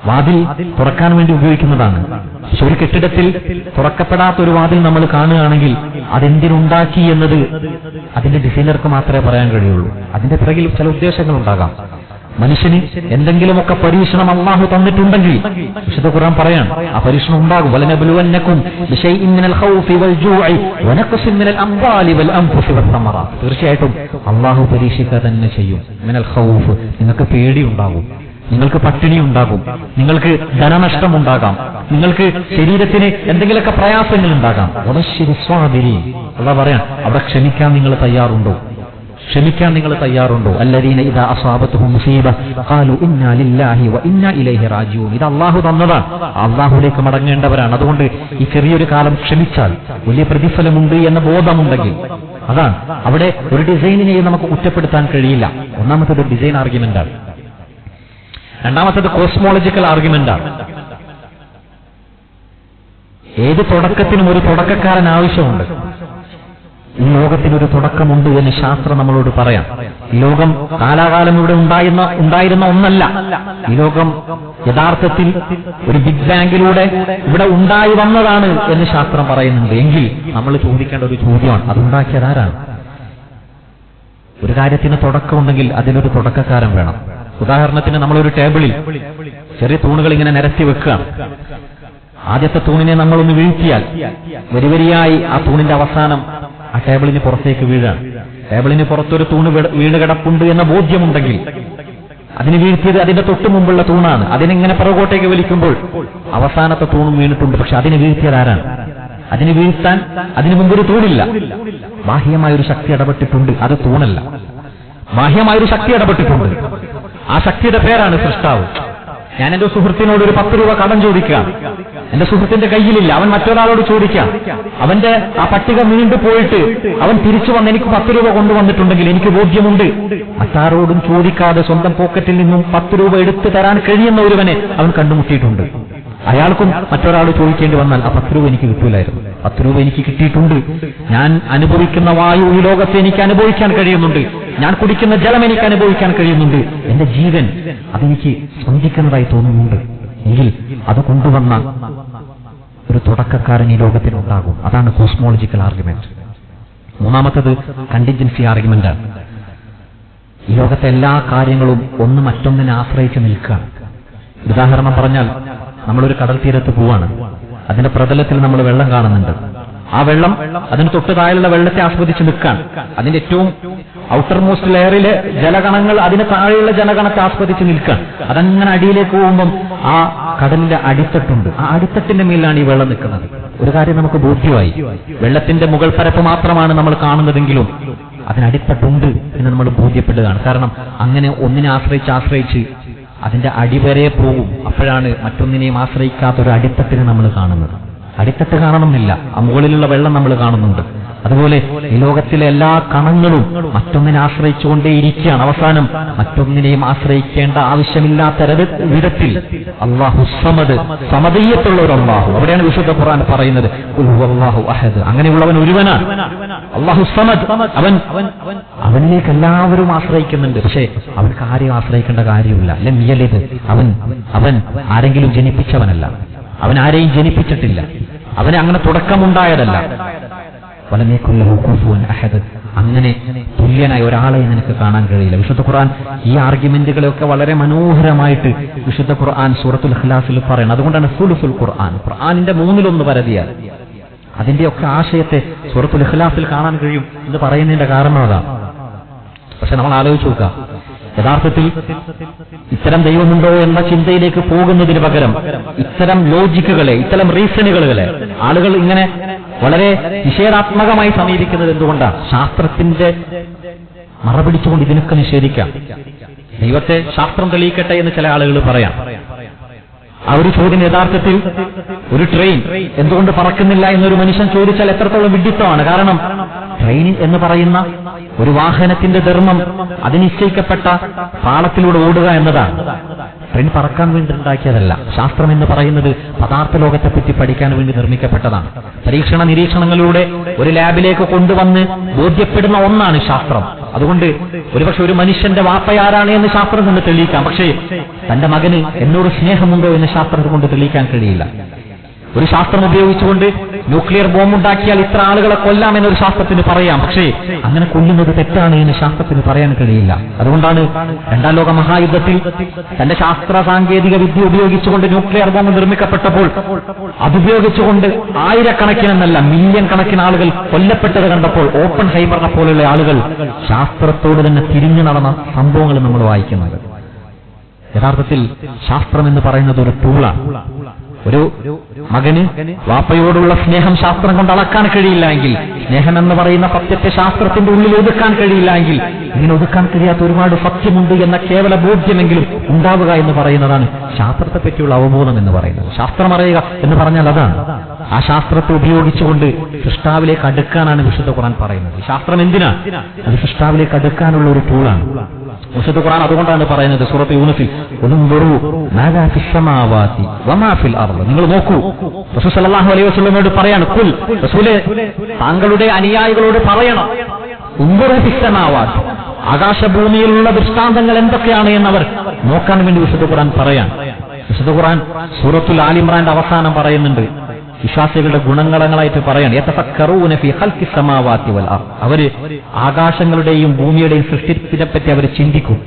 വാതിൽ തുറക്കാൻ വേണ്ടി ഉപയോഗിക്കുന്നതാണ്. പക്ഷെ ഒരു കെട്ടിടത്തിൽ തുറക്കപ്പെടാത്ത ഒരു വാതിൽ നമ്മൾ കാണുകയാണെങ്കിൽ അതെന്തിനുണ്ടാക്കി എന്നത് അതിന്റെ ഡിസൈനർക്ക് മാത്രമേ പറയാൻ കഴിയുള്ളൂ. അതിന്റെ പിറകിൽ ചില ഉദ്ദേശങ്ങൾ ഉണ്ടാകാം. മനുഷ്യന് എന്തെങ്കിലുമൊക്കെ പരീക്ഷണം അല്ലാഹു തന്നിട്ടുണ്ടെങ്കിൽ വിശുദ്ധ ഖുർആൻ പറയാൻ ആ പരീക്ഷണം ഉണ്ടാകും. വലനബ്ലുവന്നകും ബിശൈഇൻ മിനൽ ഖൗഫി വൽ ജൂഇ വനഖ്സിൻ മിനൽ അംവാലി വൽ അൻഫുസി വസ്സമറാത്ത്. തീർച്ചയായിട്ടും അല്ലാഹു പരീക്ഷിക്കുക തന്നെ ചെയ്യും. മിനൽ ഖൗഫ്, നിങ്ങൾക്ക് പേടി ഉണ്ടാകും, നിങ്ങൾക്ക് പട്ടിണി ഉണ്ടാകും, നിങ്ങൾക്ക് ധനനഷ്ടമുണ്ടാകാം, നിങ്ങൾക്ക് ശരീരത്തിന് എന്തെങ്കിലുമൊക്കെ പ്രയാസങ്ങൾ ഉണ്ടാകാം. അള്ളാഹ് പറയാൻ അവിടെ ക്ഷമിക്കാൻ നിങ്ങൾ തയ്യാറുണ്ടോ? ക്ഷമിക്കാൻ നിങ്ങൾ തയ്യാറുണ്ടോ? അല്ലദീന ഇദാ അസാബത്തുഹും മുസീബ ഖാലു ഇന്നാ ലില്ലാഹി വ ഇന്നാ ഇലൈഹി റാജിഊൻ. ഇത് അല്ലാഹു തന്നതാണ്, അല്ലാഹുവിലേക്ക് മടങ്ങേണ്ടവരാണ്. അതുകൊണ്ട് ഈ ചെറിയൊരു കാലം ക്ഷമിച്ചാൽ വലിയ പ്രതിഫലമുണ്ട് എന്ന ബോധമുണ്ടെങ്കിൽ അതാണ്. അവിടെ ഒരു ഡിസൈനിനെയും നമുക്ക് കുറ്റപ്പെടുത്താൻ കഴിയില്ല. ഒന്നാമത്തേത് ഡിസൈൻ ആർഗ്യുമെന്റാണ്. രണ്ടാമത്തേത് കോസ്മോളജിക്കൽ ആർഗ്യുമെന്റാണ്. ഏത് തുടക്കത്തിനും ഒരു തുടക്കക്കാരൻ ആവശ്യമുണ്ട്. ഈ ലോകത്തിനൊരു തുടക്കമുണ്ട് എന്ന് ശാസ്ത്രം നമ്മളോട് പറയാം. ഈ ലോകം കാലാകാലം ഇവിടെ ഉണ്ടായിരുന്ന ഒന്നല്ല. ഈ ലോകം യഥാർത്ഥത്തിൽ ഒരു ബിഗ് ബാങ്കിലൂടെ ഇവിടെ ഉണ്ടായി വന്നതാണ് എന്ന് ശാസ്ത്രം പറയുന്നുണ്ട്. എങ്കിൽ നമ്മൾ ചോദിക്കേണ്ട ഒരു ചോദ്യമാണ്, അതുണ്ടാക്കിയത് ആരാണ്? ഒരു കാര്യത്തിന് തുടക്കമുണ്ടെങ്കിൽ അതിനൊരു തുടക്കക്കാരൻ വേണം. ഉദാഹരണത്തിന് നമ്മളൊരു ടേബിളിൽ ചെറിയ തൂണുകൾ ഇങ്ങനെ നിരത്തി വെക്കുകയാണ്. ആദ്യത്തെ തൂണിനെ നമ്മളൊന്ന് വീഴ്ത്തിയാൽ വരിവരിയായി ആ തൂണിന്റെ അവസാനം ആ ടേബിളിന് പുറത്തേക്ക് വീഴാണ്. ടേബിളിന് പുറത്തൊരു തൂണ് വീണ് കിടപ്പുണ്ട് എന്ന ബോധ്യമുണ്ടെങ്കിൽ അതിന് വീഴ്ത്തിയത് അതിന്റെ തൊട്ടു മുമ്പുള്ള തൂണാണ്. അതിനെങ്ങനെ പുറകോട്ടേക്ക് വലിക്കുമ്പോൾ അവസാനത്തെ തൂണും വീണിട്ടുണ്ട്. പക്ഷെ അതിനെ വീഴ്ത്തിയത് ആരാണ്? അതിന് വീഴ്ത്താൻ അതിനു മുമ്പൊരു തൂണില്ല. ബാഹ്യമായൊരു ശക്തി ഇടപെട്ടിട്ടുണ്ട്, അത് തൂണല്ല. ബാഹ്യമായൊരു ശക്തി ഇടപെട്ടിട്ടുണ്ട്. ആ ശക്തിയുടെ പേരാണ് സൃഷ്ടാവ്. ഞാൻ എന്റെ സുഹൃത്തിനോട് ഒരു 10 രൂപ കടം ചോദിക്കാം. എന്റെ സുഹൃത്തിന്റെ കയ്യിലില്ല, അവൻ മറ്റൊരാളോട് ചോദിക്കാം. അവന്റെ ആ പട്ടിക നീണ്ടു പോയിട്ട് അവൻ തിരിച്ചു വന്ന് എനിക്ക് 10 രൂപ കൊണ്ടുവന്നിട്ടുണ്ടെങ്കിൽ എനിക്ക് ബോധ്യമുണ്ട്, മറ്റാരോടും ചോദിക്കാതെ സ്വന്തം പോക്കറ്റിൽ നിന്നും 10 രൂപ എടുത്തു തരാൻ കഴിയുന്ന ഒരുവനെ അവൻ കണ്ടുമുട്ടിയിട്ടുണ്ട്. അയാൾക്കും മറ്റൊരാൾ ചോദിക്കേണ്ടി വന്നാൽ ആ 10 രൂപ എനിക്ക് കിട്ടൂലായിരുന്നു. 10 രൂപ എനിക്ക് കിട്ടിയിട്ടുണ്ട്. ഞാൻ അനുഭവിക്കുന്ന വായു ഈ ലോകത്തെ എനിക്ക് അനുഭവിക്കാൻ കഴിയുന്നുണ്ട്. ഞാൻ കുടിക്കുന്ന ജലം എനിക്ക് അനുഭവിക്കാൻ കഴിയുന്നുണ്ട്. എന്റെ ജീവൻ അതെനിക്ക് സ്പന്ദിക്കുന്നതായി തോന്നുന്നുണ്ട്. എങ്കിൽ അത് കൊണ്ടുവന്ന ഒരു തുടക്കക്കാരൻ ഈ ലോകത്തിനുണ്ടാകും. അതാണ് കോസ്മോളജിക്കൽ ആർഗ്യുമെന്റ്. മൂന്നാമത്തത് കണ്ടിൻജൻസി ആർഗ്യുമെന്റാണ്. ഈ ലോകത്തെ എല്ലാ കാര്യങ്ങളും ഒന്ന് മറ്റൊന്നിനെ ആശ്രയിച്ച് നിൽക്കുകയാണ്. ഉദാഹരണം പറഞ്ഞാൽ, നമ്മളൊരു കടൽ തീരത്ത് പോവാണ്. അതിന്റെ പ്രതലത്തിൽ നമ്മൾ വെള്ളം കാണുന്നുണ്ട്. ആ വെള്ളം അതിന് തൊട്ട് താഴെയുള്ള വെള്ളത്തെ ആസ്വദിച്ച് നിൽക്കാൻ, അതിന്റെ ഏറ്റവും ഔട്ടർ മോസ്റ്റ് ലെയറിലെ ജലകണങ്ങൾ അതിന് താഴെയുള്ള ജലകണത്തെ ആസ്വദിച്ച് നിൽക്കാൻ. അതങ്ങനെ അടിയിലേക്ക് പോകുമ്പം ആ കടലിന്റെ അടിത്തട്ടുണ്ട്. ആ അടിത്തട്ടിന്റെ മേലാണ് ഈ വെള്ളം നിൽക്കുന്നത്. ഒരു കാര്യം നമുക്ക് ബോധ്യമായി, വെള്ളത്തിന്റെ മുകൾ പരപ്പ് മാത്രമാണ് നമ്മൾ കാണുന്നതെങ്കിലും അതിനടിത്തട്ടുണ്ട് എന്ന് നമ്മൾ ബോധ്യപ്പെടുകയാണ്. കാരണം അങ്ങനെ ഒന്നിനെ ആശ്രയിച്ച് അതിന്റെ അടിവരെ പോകും. അപ്പോഴാണ് മറ്റൊന്നിനെയും ആശ്രയിക്കാത്തൊരു അടിത്തട്ടിനെ നമ്മൾ കാണുന്നത്. അടിത്തട്ട് കാണണമെന്നില്ല, ആ മുകളിലുള്ള വെള്ളം നമ്മൾ കാണുന്നുണ്ട്. അതുപോലെ ഈ ലോകത്തിലെ എല്ലാ കണങ്ങളും മറ്റൊന്നിനെ ആശ്രയിച്ചുകൊണ്ടേയിരിക്കുകയാണ്. അവസാനം മറ്റൊന്നിനെയും ആശ്രയിക്കേണ്ട ആവശ്യമില്ലാത്ത വിധത്തിൽ അല്ലാഹു സമദ്, സമദീയത്തുള്ള ഒരു അല്ലാഹു. അവിടെയാണ് വിശുദ്ധ ഖുർആൻ പറയുന്നത് ഖുൽ ഹുവല്ലാഹു അഹദ്. അങ്ങനെയുള്ളവൻ ഒരുവനാണ് അല്ലാഹു സമദ്. അവനിലേക്ക് എല്ലാവരും ആശ്രയിക്കുന്നുണ്ട്. പക്ഷേ അവർക്ക് ആരെയും ആശ്രയിക്കേണ്ട കാര്യമില്ല. ലം യലിദ്, അവൻ ആരെങ്കിലും ജനിപ്പിച്ചവനല്ല, അവൻ ആരെയും ജനിപ്പിച്ചിട്ടില്ല, അവന് അങ്ങനെ തുടക്കമുണ്ടായതല്ല. അങ്ങനെ തുല്യനായ ഒരാളെ നിനക്ക് കാണാൻ കഴിയില്ല. വിശുദ്ധ ഖുർആൻ ഈ ആർഗ്യുമെന്റുകളെയൊക്കെ വളരെ മനോഹരമായിട്ട് വിശുദ്ധ ഖുർആൻ സൂറത്തുൽ ഇഖ്ലാസിൽ പറയണം. അതുകൊണ്ടാണ് സുലുസുൽ ഖുർആൻ, ഖുർആനിന്റെ 1/3 പരതിയാൽ അതിന്റെയൊക്കെ ആശയത്തെ സൂറത്തുൽ ഇഖ്ലാസിൽ കാണാൻ കഴിയും എന്ന് പറയുന്നതിന്റെ കാരണം അതാണ്. പക്ഷെ നമ്മൾ ആലോചിച്ച് നോക്കുക, യഥാർത്ഥത്തിൽ ഇത്തരം ദൈവമുണ്ടോ എന്ന ചിന്തയിലേക്ക് പോകുന്നതിന് പകരം ഇത്തരം ലോജിക്കുകളെ, ഇത്തരം റീസണുകളെ ആളുകൾ ഇങ്ങനെ വളരെ നിഷേധാത്മകമായി സമീപിക്കുന്നത് എന്തുകൊണ്ടാണ്? ശാസ്ത്രത്തിന്റെ മറപിടിച്ചുകൊണ്ട് ഇതിനൊക്കെ നിഷേധിക്കാം. ദൈവത്തെ ശാസ്ത്രം തെളിയിക്കട്ടെ എന്ന് ചില ആളുകൾ പറയാം. ആ ഒരു ചോദ്യം യഥാർത്ഥത്തിൽ ഒരു ട്രെയിൻ എന്തുകൊണ്ട് പറക്കുന്നില്ല എന്നൊരു മനുഷ്യൻ ചോദിച്ചാൽ എത്രത്തോളം വിഡ്ഢിത്തമാണ്. കാരണം ട്രെയിൻ എന്ന് പറയുന്ന ഒരു വാഹനത്തിന്റെ ധർമ്മം അത് നിശ്ചയിക്കപ്പെട്ട പാളത്തിലൂടെ ഓടുക എന്നതാണ്. ട്രെയിൻ പറക്കാൻ വേണ്ടി ഉണ്ടാക്കിയതല്ല. ശാസ്ത്രം എന്ന് പറയുന്നത് പദാർത്ഥ ലോകത്തെപ്പറ്റി പഠിക്കാൻ വേണ്ടി നിർമ്മിക്കപ്പെട്ടതാണ്. പരീക്ഷണ നിരീക്ഷണങ്ങളിലൂടെ ഒരു ലാബിലേക്ക് കൊണ്ടുവന്ന് ബോധ്യപ്പെടുന്ന ഒന്നാണ് ശാസ്ത്രം. അതുകൊണ്ട് ഒരുപക്ഷെ ഒരു മനുഷ്യന്റെ വാപ്പയാരാണ് എന്ന് ശാസ്ത്രം കൊണ്ട് തെളിയിക്കാം. പക്ഷേ തന്റെ മകന് എന്നോട് സ്നേഹമുണ്ടോ എന്ന് ശാസ്ത്രം കൊണ്ട് തെളിയിക്കാൻ കഴിയില്ല. ഒരു ശാസ്ത്രം ഉപയോഗിച്ചുകൊണ്ട് ന്യൂക്ലിയർ ബോംബുണ്ടാക്കിയാൽ ഇത്ര ആളുകളെ കൊല്ലാം എന്നൊരു ശാസ്ത്രത്തിന് പറയാം. പക്ഷേ അങ്ങനെ കൊല്ലുന്നത് തെറ്റാണ് എന്ന് ശാസ്ത്രത്തിന് പറയാൻ കഴിയില്ല. അതുകൊണ്ടാണ് 2ാം ലോക മഹായുദ്ധത്തിൽ തന്റെ ശാസ്ത്ര സാങ്കേതിക വിദ്യ ഉപയോഗിച്ചുകൊണ്ട് ന്യൂക്ലിയർ ബോംബ് നിർമ്മിക്കപ്പെട്ടപ്പോൾ അതുപയോഗിച്ചുകൊണ്ട് ആയിരക്കണക്കിനെന്നല്ല മില്യൺ കണക്കിന് ആളുകൾ കൊല്ലപ്പെട്ടത് കണ്ടപ്പോൾ ഓപ്പൺ ഹൈമറിനെ പോലുള്ള ആളുകൾ ശാസ്ത്രത്തോട് തന്നെ തിരിഞ്ഞു നടന്ന സംഭവങ്ങൾ നമ്മൾ വായിക്കുന്നത്. യഥാർത്ഥത്തിൽ ശാസ്ത്രം എന്ന് പറയുന്നത് ഒരു ടൂളാണ്. ഒരു മകന് വാപ്പയോടുള്ള സ്നേഹം ശാസ്ത്രം കൊണ്ട് അളക്കാൻ കഴിയില്ല എങ്കിൽ, സ്നേഹം എന്ന് പറയുന്ന സത്യത്തെ ശാസ്ത്രത്തിന്റെ ഉള്ളിൽ ഒതുക്കാൻ കഴിയില്ല എങ്കിൽ, ഇതിനെ ഒതുക്കാൻ കഴിയാത്ത ഒരുപാട് സത്യമുണ്ട് എന്ന കേവല ബോധ്യമെങ്കിലും ഉണ്ടാവുക എന്ന് പറയുന്നതാണ് ശാസ്ത്രത്തെ പറ്റിയുള്ള അവബോധം എന്ന് പറയുന്നത്. ശാസ്ത്രം അറിയുക എന്ന് പറഞ്ഞാൽ അതാണ്. ആ ശാസ്ത്രത്തെ ഉപയോഗിച്ചുകൊണ്ട് സൃഷ്ടാവിലേക്ക് അടുക്കാനാണ് വിശുദ്ധ ഖുർആൻ പറയുന്നത്. ശാസ്ത്രം എന്തിനാ? അത് സൃഷ്ടാവിലേക്ക് അടുക്കാനുള്ള ഒരു ടൂളാണ്. വിശുദ്ധ ഖുർആൻ അതുകൊണ്ടാണ് പറയുന്നത് സൂറത്ത് യൂനുസിൽ, നിങ്ങൾ നോക്കൂ. റസൂൽ സല്ലല്ലാഹു അലൈഹി വസല്ലമയോട് പറയാണ്, ഖുൽ, റസൂലേ താങ്കളുടെ അനുയായികളോട് പറയണം, ഉംദുറു ഫിസ്സമാവാതി, ആകാശഭൂമിയിലുള്ള ദൃഷ്ടാന്തങ്ങൾ എന്തൊക്കെയാണ് എന്നവർ നോക്കാൻ വേണ്ടി വിശുദ്ധ ഖുർആൻ പറയാൻ. വിശുദ്ധ ഖുർആൻ സൂറത്തുൽ ആൽ ഇംറാന്റെ അവസാനം പറയുന്നുണ്ട്, വിശ്വാസികളുടെ ഗുണങ്ങളായിട്ട് പറയാണ്, യതഫക്കറൂന ഫീ ഖൽഖിസ് സമാവാതി വൽ അർദ്, അവര് ആകാശങ്ങളുടെയും ഭൂമിയുടെയും സൃഷ്ടിപ്പിനെ പറ്റി അവർ ചിന്തിക്കും.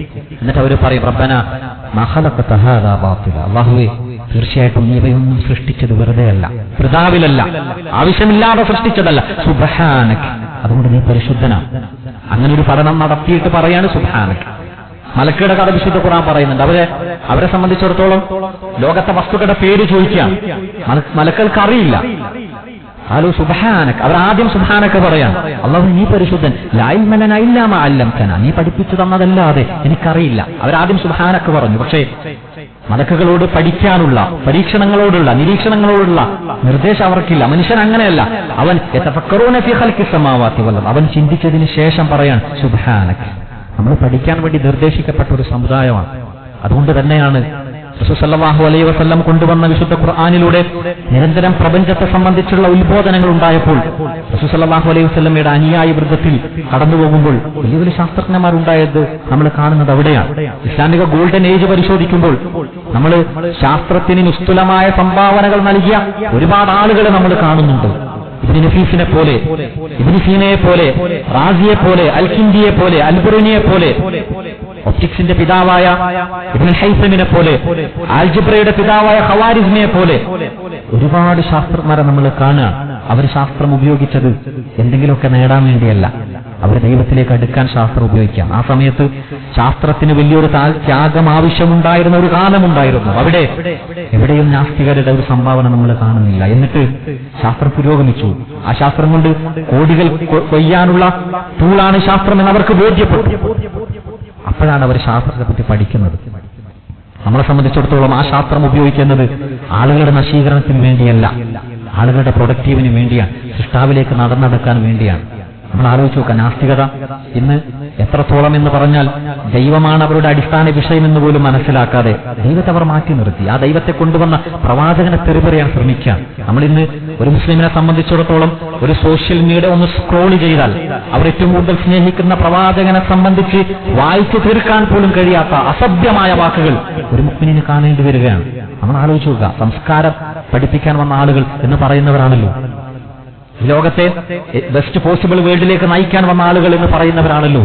എന്നിട്ട് അവർ പറയും, റബ്ബനാ മാ ഖലഖത ഹാദാ ബാതില, അല്ലാഹുവേ തീർച്ചയായിട്ടും നീ ഇവയൊന്നും സൃഷ്ടിച്ചത് വെറുതെയല്ല, വൃഥാവിലല്ല, ആവശ്യമില്ലാതെ സൃഷ്ടിച്ചതല്ല, സുബ്ഹാനക, അതുകൊണ്ട് നീ പരിശുദ്ധനാണ്. അങ്ങനെ ഒരു പഠനം നടത്തിയിട്ട് പറയാണ് സുബ്ഹാനക. മലക്കുകളുടെ കഥ വിശുദ്ധ ഖുർആൻ പറയുന്നുണ്ട്. അവരെ സംബന്ധിച്ചിടത്തോളം ലോകത്തെ വസ്തുക്കളുടെ പേര് ചോദിക്കാം, മലക്കൾക്ക് അറിയില്ല. ഹലോ സുബ്ഹാനക, അവർ ആദ്യം സുബ്ഹാനക പറയാം, അല്ലാഹു നീ പരിശുദ്ധൻ, ലാ ഇൽമ ലനാ ഇല്ലാ മാ അല്ലംതനാ, നീ പഠിപ്പിച്ചു തന്നതല്ലാതെ എനിക്കറിയില്ല. അവരാദ്യം സുബ്ഹാനക പറഞ്ഞു. പക്ഷേ മലക്കുകളോട് പഠിക്കാനുള്ള, പരീക്ഷണങ്ങളോടുള്ള, നിരീക്ഷണങ്ങളോടുള്ള നിർദ്ദേശം അവർക്കില്ല. മനുഷ്യൻ അങ്ങനെയല്ല. അവൻ യതഫക്കറൂന ഫീ ഖൽഖിസ് സമാവാതി വൽ അർദ്, അവൻ ചിന്തിച്ചതിന് ശേഷം പറയാൻ സുബ്ഹാനക. നമ്മൾ പഠിക്കാൻ വേണ്ടി നിർദ്ദേശിക്കപ്പെട്ട ഒരു സമുദായമാണ്. അതുകൊണ്ട് തന്നെയാണ് റസൂൽ സല്ലല്ലാഹു അലൈഹി വസല്ലം കൊണ്ടുവന്ന വിശുദ്ധ ഖുർആനിലൂടെ നിരന്തരം പ്രപഞ്ചത്തെ സംബന്ധിച്ചുള്ള ഉത്ബോധനങ്ങൾ ഉണ്ടായപ്പോൾ റസൂൽ സല്ലല്ലാഹു അലൈഹി വസല്ലമയുടെ അനുയായി വൃന്ദത്തിൽ കടന്നുപോകുമ്പോൾ വലിയ വലിയ ശാസ്ത്രജ്ഞന്മാരുണ്ടായത് നമ്മൾ കാണുന്നത് അവിടെയാണ്. ഇസ്ലാമിക ഗോൾഡൻ ഏജ് പരിശോധിക്കുമ്പോൾ നമ്മൾ ശാസ്ത്രത്തിന് നിസ്തുലമായ സംഭാവനകൾ നൽകിയ ഒരുപാട് ആളുകളെ നമ്മൾ കാണുന്നുണ്ട്. ഇബ്നു നഫീസിനെ പോലെ, ഇബ്നു സീനയെ പോലെ, റാസിയെ പോലെ, അൽകിന്ദിയെ പോലെ, അൽബുറൂനിയെ പോലെ, ഒപ്റ്റിക്സിന്റെ പിതാവായ ഇബ്നുൽ ഹൈസമിനെ പോലെ, ആൽജിബ്രയുടെ പിതാവായ ഖവാരിസ്മിയെ പോലെ ഒരുപാട് ശാസ്ത്രജ്ഞരെ നമ്മൾ കാണുക. അവർ ശാസ്ത്രം ഉപയോഗിച്ചത് എന്തെങ്കിലുമൊക്കെ നേടാൻ വേണ്ടിയല്ല, അവർ ദൈവത്തിലേക്ക് അടുക്കാൻ ശാസ്ത്രം ഉപയോഗിക്കാം. ആ സമയത്ത് ശാസ്ത്രത്തിന് വലിയൊരു ത്യാഗം ആവശ്യമുണ്ടായിരുന്ന ഒരു കാലമുണ്ടായിരുന്നു. അവിടെ എവിടെയും നാസ്തികരുടെ ഒരു സംഭാവന നമ്മൾ കാണുന്നില്ല. എന്നിട്ട് ശാസ്ത്രം പുരോഗമിച്ചു. ആ ശാസ്ത്രം കൊണ്ട് കോടികൾ കൊയ്യാനുള്ള ടൂളാണ് ശാസ്ത്രം എന്ന് അവർക്ക് ബോധ്യപ്പെട്ടു. അപ്പോഴാണ് അവർ ശാസ്ത്രത്തെ പറ്റി പഠിക്കുന്നത്. നമ്മളെ സംബന്ധിച്ചിടത്തോളം ആ ശാസ്ത്രം ഉപയോഗിക്കുന്നത് ആളുകളുടെ നശീകരണത്തിന് വേണ്ടിയല്ല, ആളുകളുടെ പ്രൊഡക്റ്റീവിന് വേണ്ടിയാണ്, സൃഷ്ടാവിലേക്ക് നടന്നെടുക്കാൻ വേണ്ടിയാണ്. നമ്മൾ ആലോചിച്ച് നോക്കാം, നാസ്തികത ഇന്ന് എത്രത്തോളം എന്ന് പറഞ്ഞാൽ ദൈവമാണ് അവരുടെ അടിസ്ഥാന വിഷയമെന്ന് പോലും മനസ്സിലാക്കാതെ ദൈവത്തെ അവർ മാറ്റി നിർത്തി. ആ ദൈവത്തെ കൊണ്ടുവന്ന പ്രവാചകനെ തെറിപറയാൻ ശ്രമിക്കുക. നമ്മളിന്ന് ഒരു മുസ്ലിമിനെ സംബന്ധിച്ചിടത്തോളം ഒരു സോഷ്യൽ മീഡിയ ഒന്ന് സ്ക്രോൾ ചെയ്താൽ അവർ ഏറ്റവും കൂടുതൽ സ്നേഹിക്കുന്ന പ്രവാചകനെ സംബന്ധിച്ച് വായിച്ചു തീർക്കാൻ പോലും കഴിയാത്ത അസഭ്യമായ വാക്കുകൾ ഒരു മുസ്ലിമിന് കാണേണ്ടി വരികയാണ്. നമ്മൾ ആലോചിച്ച് നോക്കുക, സംസ്കാരം പഠിപ്പിക്കാൻ വന്ന ആളുകൾ എന്ന് പറയുന്നവരാണല്ലോ, ഈ ലോകത്തെ ബെസ്റ്റ് പോസിബിൾ വേൾഡിലേക്ക് നയിക്കാൻ വന്ന ആളുകൾ എന്ന് പറയുന്നവരാണല്ലോ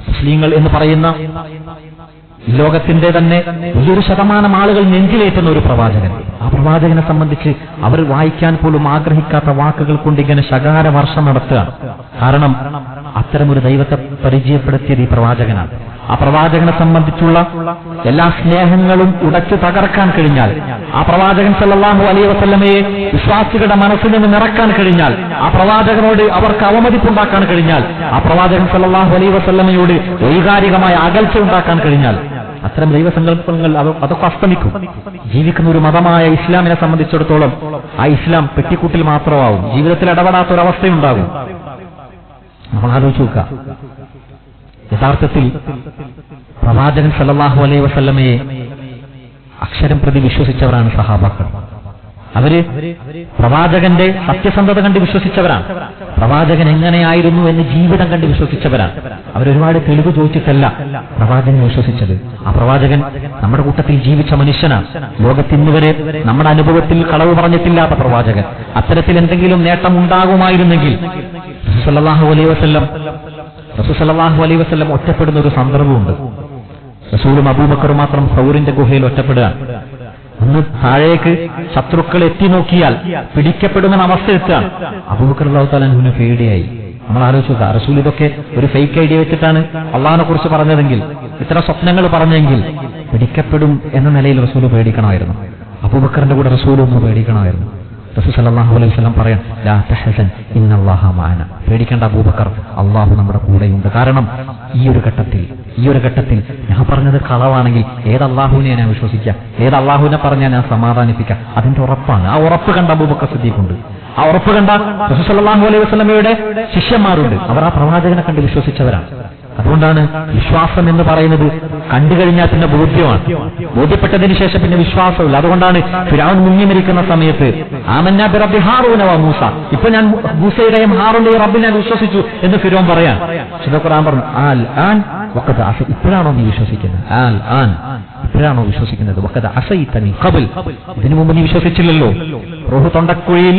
മുസ്ലിങ്ങൾ എന്ന് പറയുന്ന ഈ ലോകത്തിന്റെ തന്നെ വലിയൊരു ശതമാനം ആളുകൾ നെഞ്ചിലേറ്റുന്ന ഒരു പ്രവാചകൻ. ആ പ്രവാചകനെ സംബന്ധിച്ച് അവർ വായിക്കാൻ പോലും ആഗ്രഹിക്കാത്ത വാക്കുകൾ കൊണ്ട് ഇങ്ങനെ ശകാര വർഷം നടത്തുക. കാരണം അത്തരമൊരു ദൈവത്തെ പരിചയപ്പെടുത്തിയത് ഈ പ്രവാചകനാണ്. ആ പ്രവാചകനെ സംബന്ധിച്ചുള്ള എല്ലാ സ്നേഹങ്ങളും ഉടച്ചു തകർക്കാൻ കഴിഞ്ഞാൽ, ആ പ്രവാചകൻ സല്ലല്ലാഹു അലൈഹി വസല്ലമയെ വിശ്വാസികളുടെ മനസ്സിൽ നിന്ന് നിറക്കാൻ കഴിഞ്ഞാൽ, ആ പ്രവാചകനോട് അവർക്ക് അവമതിപ്പുണ്ടാക്കാൻ കഴിഞ്ഞാൽ, ആ പ്രവാചകൻ സല്ലല്ലാഹു അലൈഹി വസല്ലമയോട് വൈകാരികമായ അകൽച്ച ഉണ്ടാക്കാൻ കഴിഞ്ഞാൽ, അത്തരം ദൈവസങ്കല്പങ്ങൾ അതൊക്കെ അസ്തമിക്കും. ജീവിക്കുന്ന ഒരു മതമായ ഇസ്ലാമിനെ സംബന്ധിച്ചിടത്തോളം ആ ഇസ്ലാം പെട്ടിക്കൂട്ടിൽ മാത്രമാവും, ജീവിതത്തിൽ ഇടപെടാത്തൊരവസ്ഥയുണ്ടാകും. നമ്മൾ ആലോചിച്ച് നോക്കുക, യഥാർത്ഥത്തിൽ പ്രവാചകൻ സല്ലല്ലാഹു അലൈഹി വസല്ലമയെ അക്ഷരം പ്രതി വിശ്വസിച്ചവരാണ് സഹാബാക്കൾ. അവര് പ്രവാചകന്റെ സത്യസന്ധത കണ്ട് വിശ്വസിച്ചവരാണ്. പ്രവാചകൻ എങ്ങനെയായിരുന്നു എന്ന് ജീവിതം കണ്ട് വിശ്വസിച്ചവരാണ്. അവരൊരുപാട് തെളിവ് ചോദിച്ചിട്ടല്ല പ്രവാചകനെ വിശ്വസിച്ചത്. ആ പ്രവാചകൻ നമ്മുടെ കൂട്ടത്തിൽ ജീവിച്ച മനുഷ്യനാണ്. ലോകത്തിന്നുവരെ നമ്മുടെ അനുഭവത്തിൽ കളവ് പറഞ്ഞിട്ടില്ലാത്ത പ്രവാചകൻ. അത്തരത്തിൽ എന്തെങ്കിലും നേട്ടം ഉണ്ടാകുമായിരുന്നെങ്കിൽ റസൂൽ സല്ലല്ലാഹു അലൈഹി വസല്ലം ഒറ്റപ്പെടുന്ന ഒരു സന്ദർഭമുണ്ട്. റസൂലും അബൂബക്കറും മാത്രം സൗറിന്റെ ഗുഹയിൽ ഒറ്റപ്പെടുക. ഒന്ന് താഴേക്ക് ശത്രുക്കൾ എത്തി നോക്കിയാൽ പിടിക്കപ്പെടുന്ന അവസ്ഥ എത്തുകയാണ്. അബൂബക്കർ റളിയല്ലാഹു തആല അൻഹുവിന് പേടിയായി. നമ്മൾ ആലോചിക്കുക, റസൂൽ ഇതൊക്കെ ഒരു ഫേക്ക് ഐഡിയ വെച്ചിട്ടാണ് അള്ളാഹിനെ കുറിച്ച് പറഞ്ഞതെങ്കിൽ, ഇത്തരം സ്വപ്നങ്ങൾ പറഞ്ഞെങ്കിൽ പിടിക്കപ്പെടും എന്ന നിലയിൽ റസൂൽ പേടിക്കണമായിരുന്നു. അബൂബക്കറിന്റെ കൂടെ റസൂലൊന്ന് പേടിക്കണമായിരുന്നു. റസൂൽ സല്ലല്ലാഹു അലൈഹി വസല്ലം പറയാൻ, ലാ തഹസൻ ഇന്നല്ലാഹ മഅന, പേടിക്കേണ്ട അബൂബക്കർ, അള്ളാഹു നമ്മുടെ കൂടെയുണ്ട്. കാരണം ഈ ഒരു ഘട്ടത്തിൽ ഞാൻ പറഞ്ഞത് കളവാണെങ്കിൽ ഏത് അള്ളാഹുവിനെ ഞാൻ വിശ്വസിക്കാം, ഏത് അള്ളാഹുവിനെ പറഞ്ഞാൽ ഞാൻ സമാധാനിപ്പിക്കാം, അതിന്റെ ഉറപ്പാണ്. ആ ഉറപ്പ് കണ്ട അബൂബക്കർ സിദ്ദീഖുണ്ട്. ആ ഉറപ്പ് കണ്ട റസൂൽ സല്ലല്ലാഹു അലൈഹി വസല്ലമയുടെ ശിഷ്യന്മാരുണ്ട്. അവർ ആ പ്രവാചകനെ കണ്ട് വിശ്വസിച്ചവരാണ്. അതുകൊണ്ടാണ് വിശ്വാസം എന്ന് പറയുന്നത് കണ്ടു കഴിഞ്ഞാൽ പിന്നെ ബോധ്യമാണ്. ബോധ്യപ്പെട്ടതിന് ശേഷം പിന്നെ വിശ്വാസമില്ല. അതുകൊണ്ടാണ് ഫിർഔൻ മുങ്ങി മരിക്കുന്ന സമയത്ത് ആമന്നാ ബിറബ്ബി ഹാറൂന വ മൂസ, ഇപ്പൊ ഞാൻ മൂസയുടെയും ഹാറൂന്റെയും റബ്ബിൽ ഞാൻ വിശ്വസിച്ചു എന്ന് ഫിർഔൻ പറയാൻ. ഖുർആൻ പറഞ്ഞു, ആൽ ആൻ വഖദ അസ, ഇപ്പോഴാണോ നീ വിശ്വസിക്കുന്നത്? ആൽ ആൻ, ഇപ്പോഴാണോ വിശ്വസിക്കുന്നത്? വഖദ അസൈത മിൻ ഖബൽ, ഇതിനു മുമ്പ് നീ വിശ്വസിച്ചില്ലല്ലോ. റൂഹ് തൊണ്ടക്കുഴിയിൽ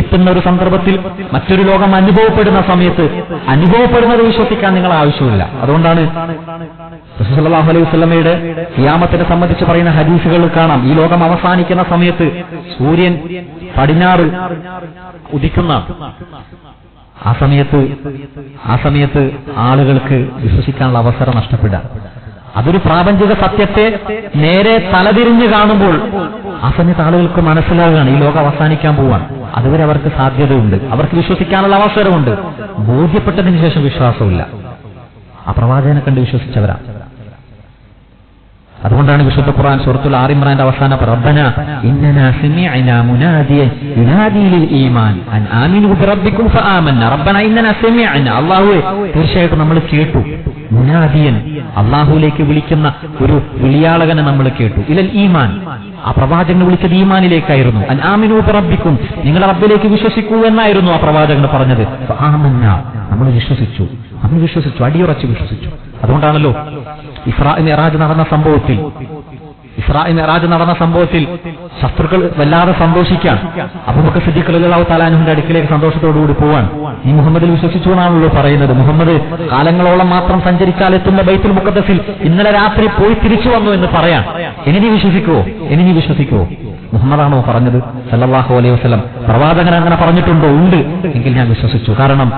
എത്തുന്ന ഒരു സന്ദർഭത്തിൽ മറ്റൊരു ലോകം അനുഭവപ്പെടുന്ന സമയത്ത് അനുഭവപ്പെടുന്നത് വിശ്വസിക്കാൻ നിങ്ങൾ ആവശ്യമില്ല. അതുകൊണ്ടാണ് റസൂൽ സല്ലല്ലാഹു അലൈഹി വസല്ലമയുടെ ഖിയാമത്തിനെ സംബന്ധിച്ച് പറയുന്ന ഹദീസുകൾ കാണാം. ഈ ലോകം അവസാനിക്കുന്ന സമയത്ത് സൂര്യൻ പടിഞ്ഞാറ് ഉദിക്കുന്ന ആ സമയത്ത് ആളുകൾക്ക് വിശ്വസിക്കാനുള്ള അവസരം നഷ്ടപ്പെടുക. അതൊരു പ്രാപഞ്ചിക സത്യത്തെ നേരെ തലതിരിഞ്ഞ് കാണുമ്പോൾ ആ സമയത്ത് ആളുകൾക്ക് മനസ്സിലാകുകയാണ് ഈ ലോകം അവസാനിക്കാൻ പോവാണ്. അതുവരെ അവർക്ക് സാധ്യതയുണ്ട്, അവർക്ക് വിശ്വസിക്കാനുള്ള അവസരമുണ്ട്. ബോധ്യപ്പെട്ടതിന് ശേഷം വിശ്വാസമില്ല. ആ പ്രവാചകനെ കണ്ട് വിശ്വസിച്ചവരാ. അതുകൊണ്ടാണ് വിശുദ്ധ ഖുർആൻ സൂറത്തുൽ ആൽ ഇംറാന്റെ അവസാന റബ്ബനാ ഇന്നനാ സമിഅനാ മുനാദിയൻ യുനാദി ലിൽ ഈമാൻ അൻ ആമിനു ബിറബ്ബികും ഫആമന്ന റബ്ബനാ ഇന്നനാ സമിഅനാ, അല്ലാഹുവേ തീർച്ചയായിട്ടും നമ്മൾ കേട്ടു, മുനാദിയൻ അല്ലാഹുവിലേക്ക് വിളിക്കുന്ന ഒരു വിളിയാളകനെ നമ്മൾ കേട്ടു, ഇലൽ ഈമാൻ, ആ പ്രവാചകനെ വിളിച്ചത് ഈമാനിലേക്കായിരുന്നു. അൻ ആമിനു ബിറബ്ബികും, നിങ്ങൾ റബ്ബിലേക്ക് വിശ്വസിക്കൂ എന്നായിരുന്നു ആ പ്രവാചകൻ പറഞ്ഞത്. ഫആമന്ന, നമ്മൾ വിശ്വസിച്ചു, അടിയുറച്ച് വിശ്വസിച്ചു. അതുകൊണ്ടാണല്ലോ ഇസ്രാ മിഅ്റാജ് നടന്ന സംഭവത്തിൽ ശത്രുക്കൾ വല്ലാതെ സന്തോഷിക്കാൻ അബൂബക്കർ സിദ്ദീഖ് റളിയല്ലാഹു തആല അൻഹുവിന്റെ അടുക്കിലേക്ക് സന്തോഷത്തോടുകൂടി പോവാൻ. ഈ മുഹമ്മദിൽ വിശ്വസിച്ചു എന്നാണല്ലോ പറയുന്നത്. മുഹമ്മദ് കാലങ്ങളോളം മാത്രം സഞ്ചരിച്ചാൽ എത്തുന്ന ബൈത്തുൽ മുഖദ്ദസിൽ ഇന്നലെ രാത്രി പോയി തിരിച്ചു വന്നു എന്ന് പറയാൻ. ഇനി നീ വിശ്വസിക്കുവോ? മുഹമ്മദാണോ പറഞ്ഞത് സല്ലല്ലാഹു അലൈഹി വസല്ലം? പ്രവാചകൻ അങ്ങനെ പറഞ്ഞിട്ടുണ്ടോ? ഉണ്ട്. എങ്കിൽ ഞാൻ വിശ്വസിച്ചു. കാരണം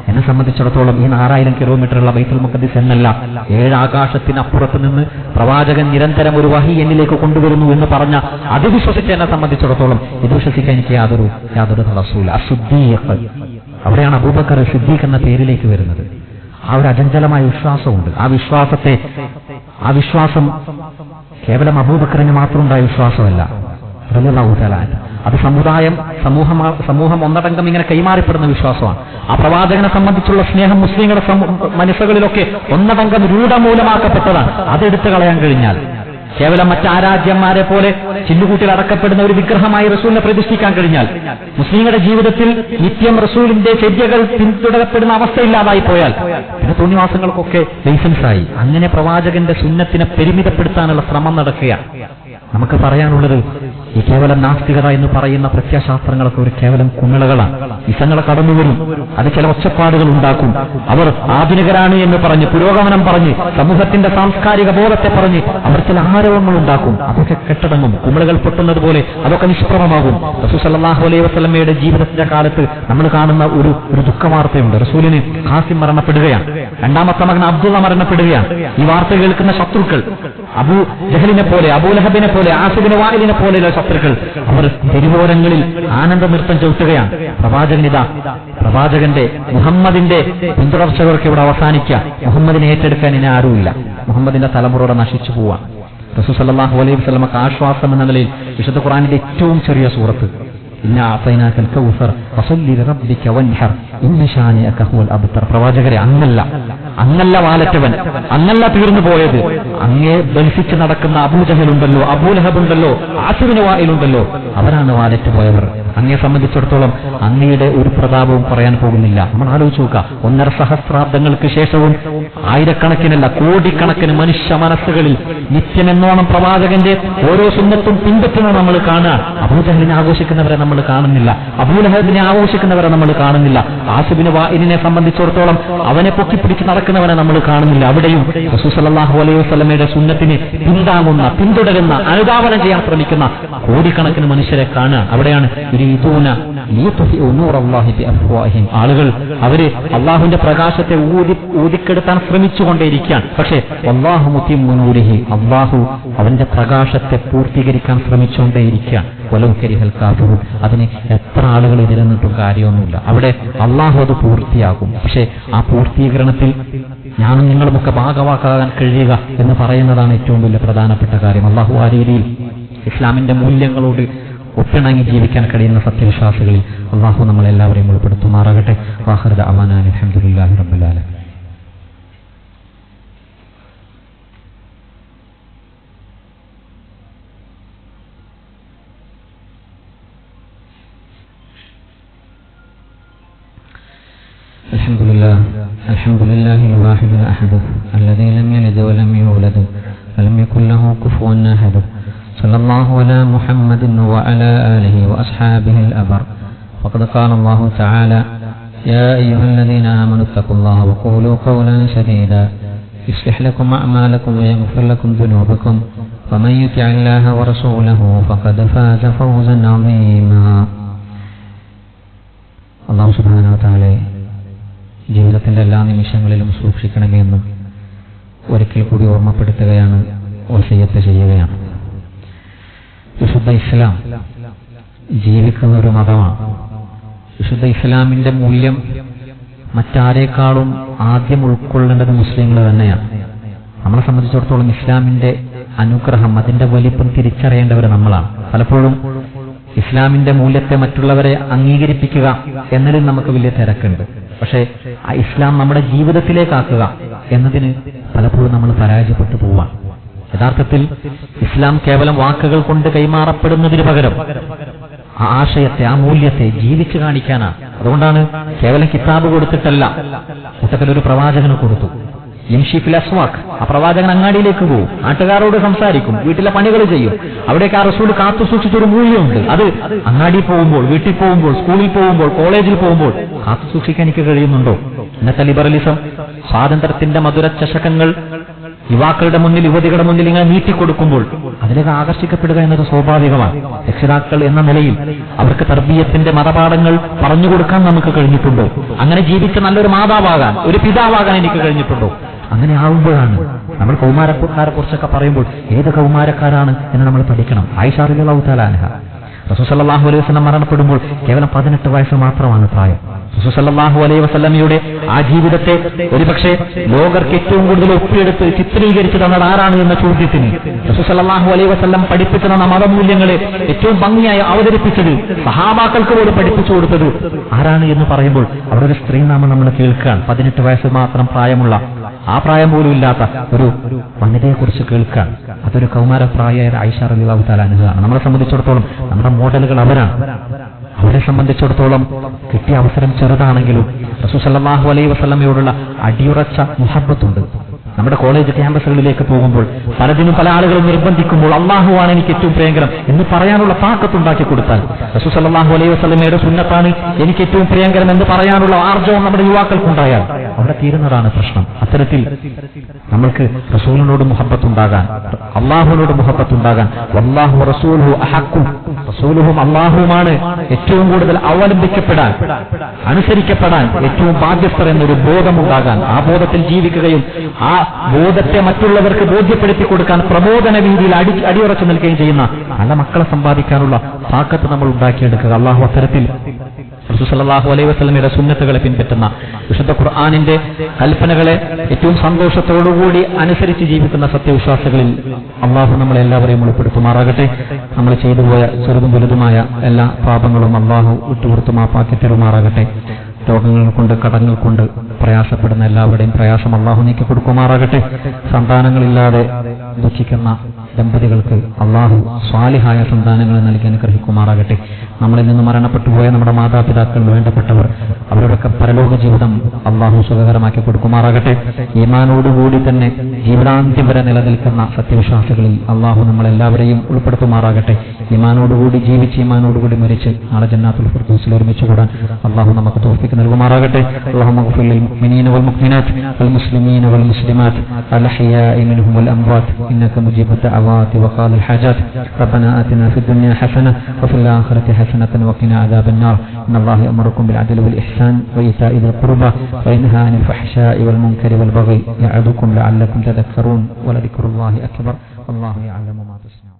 എന്നെ സംബന്ധിച്ചിടത്തോളം ഈ 4000 കിലോമീറ്ററുള്ള ബൈത്തുൽ മുഖദ്ദിസ് എന്നല്ല, 7 ആകാശത്തിനപ്പുറത്ത് നിന്ന് പ്രവാചകൻ നിരന്തരം ഒരു വഹി എന്നിലേക്ക് കൊണ്ടുവരുന്നു എന്ന് പറഞ്ഞ അത് വിശ്വസിച്ച് എന്നെ സംബന്ധിച്ചിടത്തോളം ഇത് വിശ്വസിക്കാൻ എനിക്ക് യാതൊരു തടസ്സവുമില്ല. അസ്സുദ്ദീഖ്, അവിടെയാണ് അബൂബക്കർ സിദ്ദീഖ് എന്ന പേരിലേക്ക് വരുന്നത്. ആ ഒരു അചഞ്ചലമായ വിശ്വാസമുണ്ട്. ആ വിശ്വാസം കേവലം അബൂബക്കറിന് മാത്രം ഉണ്ടായ വിശ്വാസമല്ല, അത് സമൂഹം ഒന്നടങ്കം ഇങ്ങനെ കൈമാറിപ്പെടുന്ന വിശ്വാസമാണ്. ആ പ്രവാചകനെ സംബന്ധിച്ചുള്ള സ്നേഹം മുസ്ലിങ്ങളുടെ മനസ്സുകളിലൊക്കെ ഒന്നടങ്കം രൂഢമൂലമാക്കപ്പെട്ടതാണ്. അതെടുത്തു കളയാൻ കഴിഞ്ഞാൽ കേവലം മറ്റാരാജ്യന്മാരെ പോലെ ചില്ലുകൂട്ടിൽ അടക്കപ്പെടുന്ന ഒരു വിഗ്രഹമായി റസൂലിനെ പ്രതിഷ്ഠിക്കാൻ കഴിഞ്ഞാൽ, മുസ്ലിങ്ങളുടെ ജീവിതത്തിൽ നിത്യം റസൂലിന്റെ ചര്യകൾ പിന്തുടരപ്പെടുന്ന അവസ്ഥയില്ലാതായി പോയാൽ പിന്നെ തോന്നിവാസങ്ങൾക്കൊക്കെ ലൈസൻസായി. അങ്ങനെ പ്രവാചകന്റെ സുന്നത്തിനെ പരിമിതപ്പെടുത്താനുള്ള ശ്രമം നടക്കുകയാണ്. നമുക്ക് പറയാനുള്ളത് ഈ കേവലം നാസ്തികത എന്ന് പറയുന്ന പ്രത്യയശാസ്ത്രങ്ങളൊക്കെ ഒരു കേവലം കുമിളകളാണ്. വിസങ്ങളെ കടന്നുവരും, അത് ചില ഒച്ചപ്പാടുകൾ ഉണ്ടാക്കും. അവർ ആധുനികരാണ് എന്ന് പറഞ്ഞ്, പുരോഗമനം പറഞ്ഞ്, സമൂഹത്തിന്റെ സാംസ്കാരിക ബോധത്തെ പറഞ്ഞ് അവർ ചില ആരോപണങ്ങൾ ഉണ്ടാക്കും. അതൊക്കെ കെട്ടടങ്ങും, കുമിളകൾ പൊട്ടുന്നത് പോലെ അതൊക്കെ നിഷ്പ്രഭമാകും. റസൂൽ സല്ലല്ലാഹു അലൈഹി വസല്ലമയുടെ ജീവിതത്തിന്റെ കാലത്ത് നമ്മൾ കാണുന്ന ഒരു ദുഃഖവാർത്തയുണ്ട്. റസൂലിന് ഖാസിം മരണപ്പെടുകയാണ്, രണ്ടാമത്തെ മകൻ അബ്ദുള്ള മരണപ്പെടുകയാണ്. ഈ വാർത്ത കേൾക്കുന്ന ശത്രുക്കൾ അബൂ ജഹലിനെ പോലെ, അബൂ ലഹബിനെ പോലെ, ആസിബിന് വായിലിനെ പോലെയുള്ള ശത്രുക്കൾ അവർ തെരുവോരങ്ങളിൽ ആനന്ദ നൃത്തം ചവിട്ടുകയാണ്. പ്രവാചകന്റെ മുഹമ്മദിന്റെ പിന്തുടർച്ചകൾക്ക് ഇവിടെ അവസാനിക്കുക. മുഹമ്മദിനെ ഏറ്റെടുക്കാൻ ഇനി ആരുമില്ല. മുഹമ്മദിന്റെ തലമുറയുടെ നശിച്ചു പോവാൻ. റസൂൽ സല്ലല്ലാഹു അലൈഹി വസല്ലമക്ക് ആശ്വാസം എന്ന നിലയിൽ വിശുദ്ധ ഖുർആനിന്റെ ഏറ്റവും ചെറിയ സൂറത്ത് ഇന്നാ അഅതൈനാകൽ കൗസർ ഫസല്ലി ലിറബ്ബിക വൻഹർ ഇന്ന ശാനിഅക ഹുവൽ അബ്തർ. പ്രവാചകരെ, അങ്ങല്ല വാലറ്റവൻ, അങ്ങല്ല തീർന്നു പോയത്. അങ്ങേ ബലിച്ച് നടക്കുന്ന അബൂജഹലുണ്ടല്ലോ, അബൂലഹബുണ്ടല്ലോ, ആസിബിന് വായിലുണ്ടല്ലോ, അവരാണ് വാലറ്റ് പോയവർ. അങ്ങയെ സംബന്ധിച്ചിടത്തോളം അങ്ങയുടെ ഒരു പ്രതാപവും പറയാൻ പോകുന്നില്ല. നമ്മൾ ആലോചിച്ച് നോക്കുക, 1.5 സഹസ്രാബ്ദങ്ങൾക്ക് ശേഷവും ആയിരക്കണക്കിനല്ല കോടിക്കണക്കിന് മനുഷ്യ മനസ്സുകളിൽ നിത്യമെന്നോണം പ്രവാചകന്റെ ഓരോ സുന്നത്തും പിൻപറ്റുന്നത് നമ്മൾ കാണുക. അബൂജഹലിനെ ആഘോഷിക്കുന്നവരെ നമ്മൾ കാണുന്നില്ല, അബൂലഹബിനെ ആഘോഷിക്കുന്നവരെ നമ്മൾ കാണുന്നില്ല, ആസിബിന് വായിലിനെ സംബന്ധിച്ചിടത്തോളം അവനെ പൊക്കിപ്പിടിച്ച് നടക്കുന്നവരെ നമ്മൾ കാണുന്നില്ല. അവിടെയും റസൂൽ സല്ലല്ലാഹു അലൈഹി വസല്ലമയുടെ സുന്നത്തിനെ പിന്തുടരുന്ന, അനുധാവനം ചെയ്യാൻ ശ്രമിക്കുന്ന കോടിക്കണക്കിന് മനുഷ്യരെ കാണുക. അവിടെയാണ് ലിയുത്ഫിഉ നൂറല്ലാഹി ബിഅഫ്വാഹിഹിം. ആളുകൾ അവര് അള്ളാഹുവിന്റെ പ്രകാശത്തെ ഊതിക്കെടുത്താൻ ശ്രമിച്ചുകൊണ്ടേയിരിക്കുകയാണ്. പക്ഷേ വല്ലാഹു മുതിമ്മു നൂരിഹി, അള്ളാഹു അവന്റെ പ്രകാശത്തെ പൂർത്തീകരിക്കാൻ ശ്രമിച്ചുകൊണ്ടേയിരിക്കുകയാണ്. വലൗ കരിഹൽ കാഫിറൂൻ, അതിന് എത്ര ആളുകൾ എതിരെന്നിട്ടും കാര്യമൊന്നുമില്ല. അവിടെ അള്ളാഹു അത് പൂർത്തിയാകും. പക്ഷേ ആ പൂർത്തീകരണത്തിൽ ഞാനും നിങ്ങളുമൊക്കെ ഭാഗവാക്കാകാൻ കഴിയുക എന്ന് പറയുന്നതാണ് ഏറ്റവും വലിയ പ്രധാനപ്പെട്ട കാര്യം. അള്ളാഹു ആ രീതിയിൽ ഇസ്ലാമിന്റെ മൂല്യങ്ങളോട് ഒപ്പിണങ്ങി ജീവിക്കാൻ കഴിയുന്ന സത്യവിശ്വാസികളിൽ അള്ളാഹു നമ്മളെല്ലാവരെയും ഉൾപ്പെടുത്തുമാറാകട്ടെ. വാഖിറു ദഅ്വാനാ അൽഹംദുലില്ലാഹി റബ്ബിൽ ആലമീൻ. الحمد لله الواحد الأحد الذي لم يلد ولم يولد ولم يكن له كفوا أحد. صلى الله على محمد وعلى آله وأصحابه الأبر. وقد قال الله تعالى: يا أيها الذين آمنوا اتقوا الله وقولوا قولا سديدا يصلح لكم أعمالكم ويغفر لكم ذنوبكم ومن يطع الله ورسوله فقد فاز فوزا عظيما. الله سبحانه وتعالى ജീവിതത്തിന്റെ എല്ലാ നിമിഷങ്ങളിലും സൂക്ഷിക്കണമെന്നും ഒരിക്കൽ കൂടി ഓർമ്മപ്പെടുത്തുകയാണ്, വസിയ്യത്ത് ചെയ്യുകയാണ്. വിശുദ്ധ ഇസ്ലാം ജീവിക്കുന്ന ഒരു മതമാണ്. വിശുദ്ധ ഇസ്ലാമിന്റെ മൂല്യം മറ്റാരേക്കാളും ആദ്യം ഉൾക്കൊള്ളേണ്ടത് മുസ്ലിങ്ങൾ തന്നെയാണ്. നമ്മളെ സംബന്ധിച്ചിടത്തോളം ഇസ്ലാമിന്റെ അനുഗ്രഹം, അതിന്റെ വലിപ്പം തിരിച്ചറിയേണ്ടവർ നമ്മളാണ്. പലപ്പോഴും ഇസ്ലാമിന്റെ മൂല്യത്തെ മറ്റുള്ളവരെ അംഗീകരിപ്പിക്കുക എന്നതിൽ നമുക്ക് വലിയ തിരക്കുണ്ട്. പക്ഷേ ആ ഇസ്ലാം നമ്മുടെ ജീവിതത്തിലേക്കാക്കുക എന്നതിന് പലപ്പോഴും നമ്മൾ പരാജയപ്പെട്ടു പോവാം. യഥാർത്ഥത്തിൽ ഇസ്ലാം കേവലം വാക്കുകൾ കൊണ്ട് കൈമാറപ്പെടുന്നതിന് പകരം ആ ആശയത്തെ, ആ മൂല്യത്തെ ജീവിച്ചു കാണിക്കാനാണ്. അതുകൊണ്ടാണ് കേവലം കിതാബ് കൊടുത്തിട്ടല്ല, കൂട്ടത്തിലൊരു പ്രവാചകന് കൊടുത്തു. യംശിഫിൽ അസ്വാഖ്, ആ പ്രവാചകൻ അങ്ങാടിയിലേക്ക് പോകും, നാട്ടുകാരോട് സംസാരിക്കും, വീട്ടിലെ പണികൾ ചെയ്യും. അവിടേക്ക് ആ റസൂൽ കാത്തു സൂക്ഷിച്ചൊരു മൂല്യമുണ്ട്. അത് അങ്ങാടിയിൽ പോകുമ്പോൾ, വീട്ടിൽ പോകുമ്പോൾ, സ്കൂളിൽ പോകുമ്പോൾ, കോളേജിൽ പോകുമ്പോൾ കാത്തു സൂക്ഷിക്കാൻ എനിക്ക് കഴിയുന്നുണ്ടോ? ഇന്നത്തെ ലിബറലിസം, സ്വാതന്ത്ര്യത്തിന്റെ മധുര ചഷകങ്ങൾ യുവാക്കളുടെ മുന്നിൽ, യുവതികളുടെ മുന്നിൽ ഇങ്ങനെ നീട്ടിക്കൊടുക്കുമ്പോൾ അതിലേക്ക് ആകർഷിക്കപ്പെടുക എന്നത് സ്വാഭാവികമാണ്. രക്ഷിതാക്കൾ എന്ന നിലയിൽ അവർക്ക് തർബീയത്തിന്റെ മതപാഠങ്ങൾ പറഞ്ഞു കൊടുക്കാൻ നമുക്ക് കഴിഞ്ഞിട്ടുണ്ടോ? അങ്ങനെ ജീവിച്ച നല്ലൊരു മാതാവാകാൻ, ഒരു പിതാവാകാൻ എനിക്ക് കഴിഞ്ഞിട്ടുണ്ടോ? അങ്ങനെ ആവുമ്പോഴാണ് നമ്മൾ കൗമാരക്കാരെ കുറിച്ചൊക്കെ പറയുമ്പോൾ ഏത് കൗമാരക്കാരാണ് എന്ന് നമ്മൾ പഠിക്കണം. ആയിഷ റളിയല്ലാഹു തആല അൻഹ, റസൂൽ സല്ലല്ലാഹു അലൈഹി വസല്ലം മരണപ്പെടുമ്പോൾ കേവലം 18 വയസ്സ് മാത്രമാണ് പ്രായം. റസൂൽ സല്ലല്ലാഹു അലൈഹി വസല്ലമയുടെ ആ ജീവിതത്തെ ഒരുപക്ഷെ ലോകർക്ക് ഏറ്റവും കൂടുതൽ ഒപ്പിയെടുത്ത് ചിത്രീകരിച്ചു തന്നത് ആരാണ് എന്ന ചോദ്യത്തിന് റസൂൽ സല്ലല്ലാഹു അലൈഹി വസല്ലം പഠിപ്പിച്ചു തന്ന മതമൂല്യങ്ങളെ ഏറ്റവും ഭംഗിയായി അവതരിപ്പിച്ചത്, സഹാബാക്കൾക്ക് പോലും പഠിപ്പിച്ചു കൊടുത്തത് ആരാണ് എന്ന് പറയുമ്പോൾ അവിടെ ഒരു സ്ത്രീ നാമം നമ്മൾ കേൾക്കുകയാണ്. 18 വയസ്സ് മാത്രം പ്രായമുള്ള, ആ പ്രായം പോലും ഇല്ലാത്ത ഒരു വനിതയെക്കുറിച്ച് കേൾക്കാൻ. അതൊരു കൗമാരപ്രായ ആയിഷ റളിയല്ലാഹു തആല അൻഹയാണ്. നമ്മളെ സംബന്ധിച്ചിടത്തോളം നമ്മുടെ മോഡലുകൾ അവരാണ്. അവരെ സംബന്ധിച്ചിടത്തോളം കിട്ടിയ അവസരം ചെറുതാണെങ്കിലും റസൂൽ സല്ലല്ലാഹു അലൈഹി വസല്ലമയോടുള്ള അടിയുറച്ച മുഹബ്ബത്തുണ്ട്. നമ്മുടെ കോളേജ് ക്യാമ്പസുകളിലേക്ക് പോകുമ്പോൾ പലതിനും പല ആളുകളും നിർബന്ധിക്കുമ്പോൾ അള്ളാഹുവാണ് എനിക്ക് ഏറ്റവും പ്രിയങ്കരം എന്ന് പറയാനുള്ള താക്കത്തുണ്ടാക്കി കൊടുത്താൽ, റസൂൽ സല്ലല്ലാഹു അലൈഹി വസല്ലമയുടെ സുന്നത്താണ് എനിക്ക് ഏറ്റവും പ്രിയങ്കരം എന്ന് പറയാനുള്ള ആർജവം നമ്മുടെ യുവാക്കൾക്കുണ്ടായാൽ അവിടെ തീരുന്നതാണ് പ്രശ്നം. അത്തരത്തിൽ നമ്മൾക്ക് റസൂലിനോട് മുഹബ്ബത്തുണ്ടാകാൻ, അള്ളാഹുവിനോട് മുഹബ്ബത്തുണ്ടാകാൻ, വല്ലാഹു റസൂലുഹു അഹഖു, റസൂലുഹും അള്ളാഹുവുമാണ് ഏറ്റവും കൂടുതൽ അവലംബിക്കപ്പെടാൻ, അനുസരിക്കപ്പെടാൻ ഏറ്റവും ബാധ്യസ്ഥർ എന്നൊരു ബോധമുണ്ടാകാൻ, ആ ബോധത്തിൽ ജീവിക്കുകയും ആ ബോധത്തെ മറ്റുള്ളവർക്ക് ബോധ്യപ്പെടുത്തി കൊടുക്കാൻ പ്രബോധന രീതിയിൽ അടിയുറച്ചു നിൽക്കുകയും ചെയ്യുന്ന നല്ല മക്കളെ സമ്പാദിക്കാനുള്ള താക്കത്ത് നമ്മൾ ഉണ്ടാക്കിയെടുക്കുക. അള്ളാഹു അത്തരത്തിൽ റസൂൽ സല്ലല്ലാഹു അലൈഹി വസല്ലമയുടെ സുന്നത്തുകളെ പിൻപറ്റുന്ന, വിശുദ്ധ ഖുർആനിന്റെ കൽപ്പനകളെ ഏറ്റവും സന്തോഷത്തോടുകൂടി അനുസരിച്ച് ജീവിക്കുന്ന സത്യവിശ്വാസികളിൽ അള്ളാഹു നമ്മളെ എല്ലാവരെയും ഉൾപ്പെടുത്തുമാറാകട്ടെ. നമ്മൾ ചെയ്തുപോയ ചെറുതും വലുതുമായ എല്ലാ പാപങ്ങളും അള്ളാഹു വിട്ടുപുറത്തു മാപ്പാക്കി തരുമാറാകട്ടെ. രോഗങ്ങൾ കൊണ്ട്, കടങ്ങൾ കൊണ്ട് പ്രയാസപ്പെടുന്ന എല്ലാവരുടെയും പ്രയാസം അള്ളാഹു നീക്കി കൊടുക്കുമാറാകട്ടെ. സന്താനങ്ങളില്ലാതെ ദുഃഖിക്കുന്ന ദമ്പതികൾക്ക് അള്ളാഹു സ്വാലിഹായ സന്താനങ്ങൾ നൽകി അനുഗ്രഹിക്കുമാറാകട്ടെ. നമ്മളിൽ നിന്ന് മരണപ്പെട്ടുപോയ നമ്മുടെ മാതാപിതാക്കൾ, വേണ്ടപ്പെട്ടവർ, അവരുടെയൊക്കെ പരലോക ജീവിതം അള്ളാഹു സുഖകരമാക്കി കൊടുക്കുമാറാകട്ടെ. ഈമാനോടുകൂടി തന്നെ ജീവിതാന്ത്യം വരെ നിലനിൽക്കുന്ന സത്യവിശ്വാസികളിൽ അള്ളാഹു നമ്മളെല്ലാവരെയും ഉൾപ്പെടുത്തുമാറാകട്ടെ. ഈമാനോടുകൂടി ജീവിച്ച് ഈമാനോടുകൂടി മരിച്ച് നാളെ ജന്നാത്തുൽ ഫിർദൗസിൽ ഒരുമിച്ച് കൂടാൻ അള്ളാഹു നമുക്ക് തൗഫീഖ് തോഫീക്ക് നൽകുമാറാകട്ടെ. اللهم اغفر للمؤمنين والمؤمنات والمسلمين والمسلمات الأحياء منهم والأموات إنك مجيب الدعوات وقاضي الحاجات. ربنا آتنا في الدنيا حسنة وفي الآخرة حسنة وقنا عذاب النار. إن الله يأمركم بالعدل والإحسان وإيتاء ذي القربى وينهى عن الفحشاء والمنكر والبغي يعظكم لعلكم تذكرون ولذكر الله أكبر والله يعلم ما تصنعون.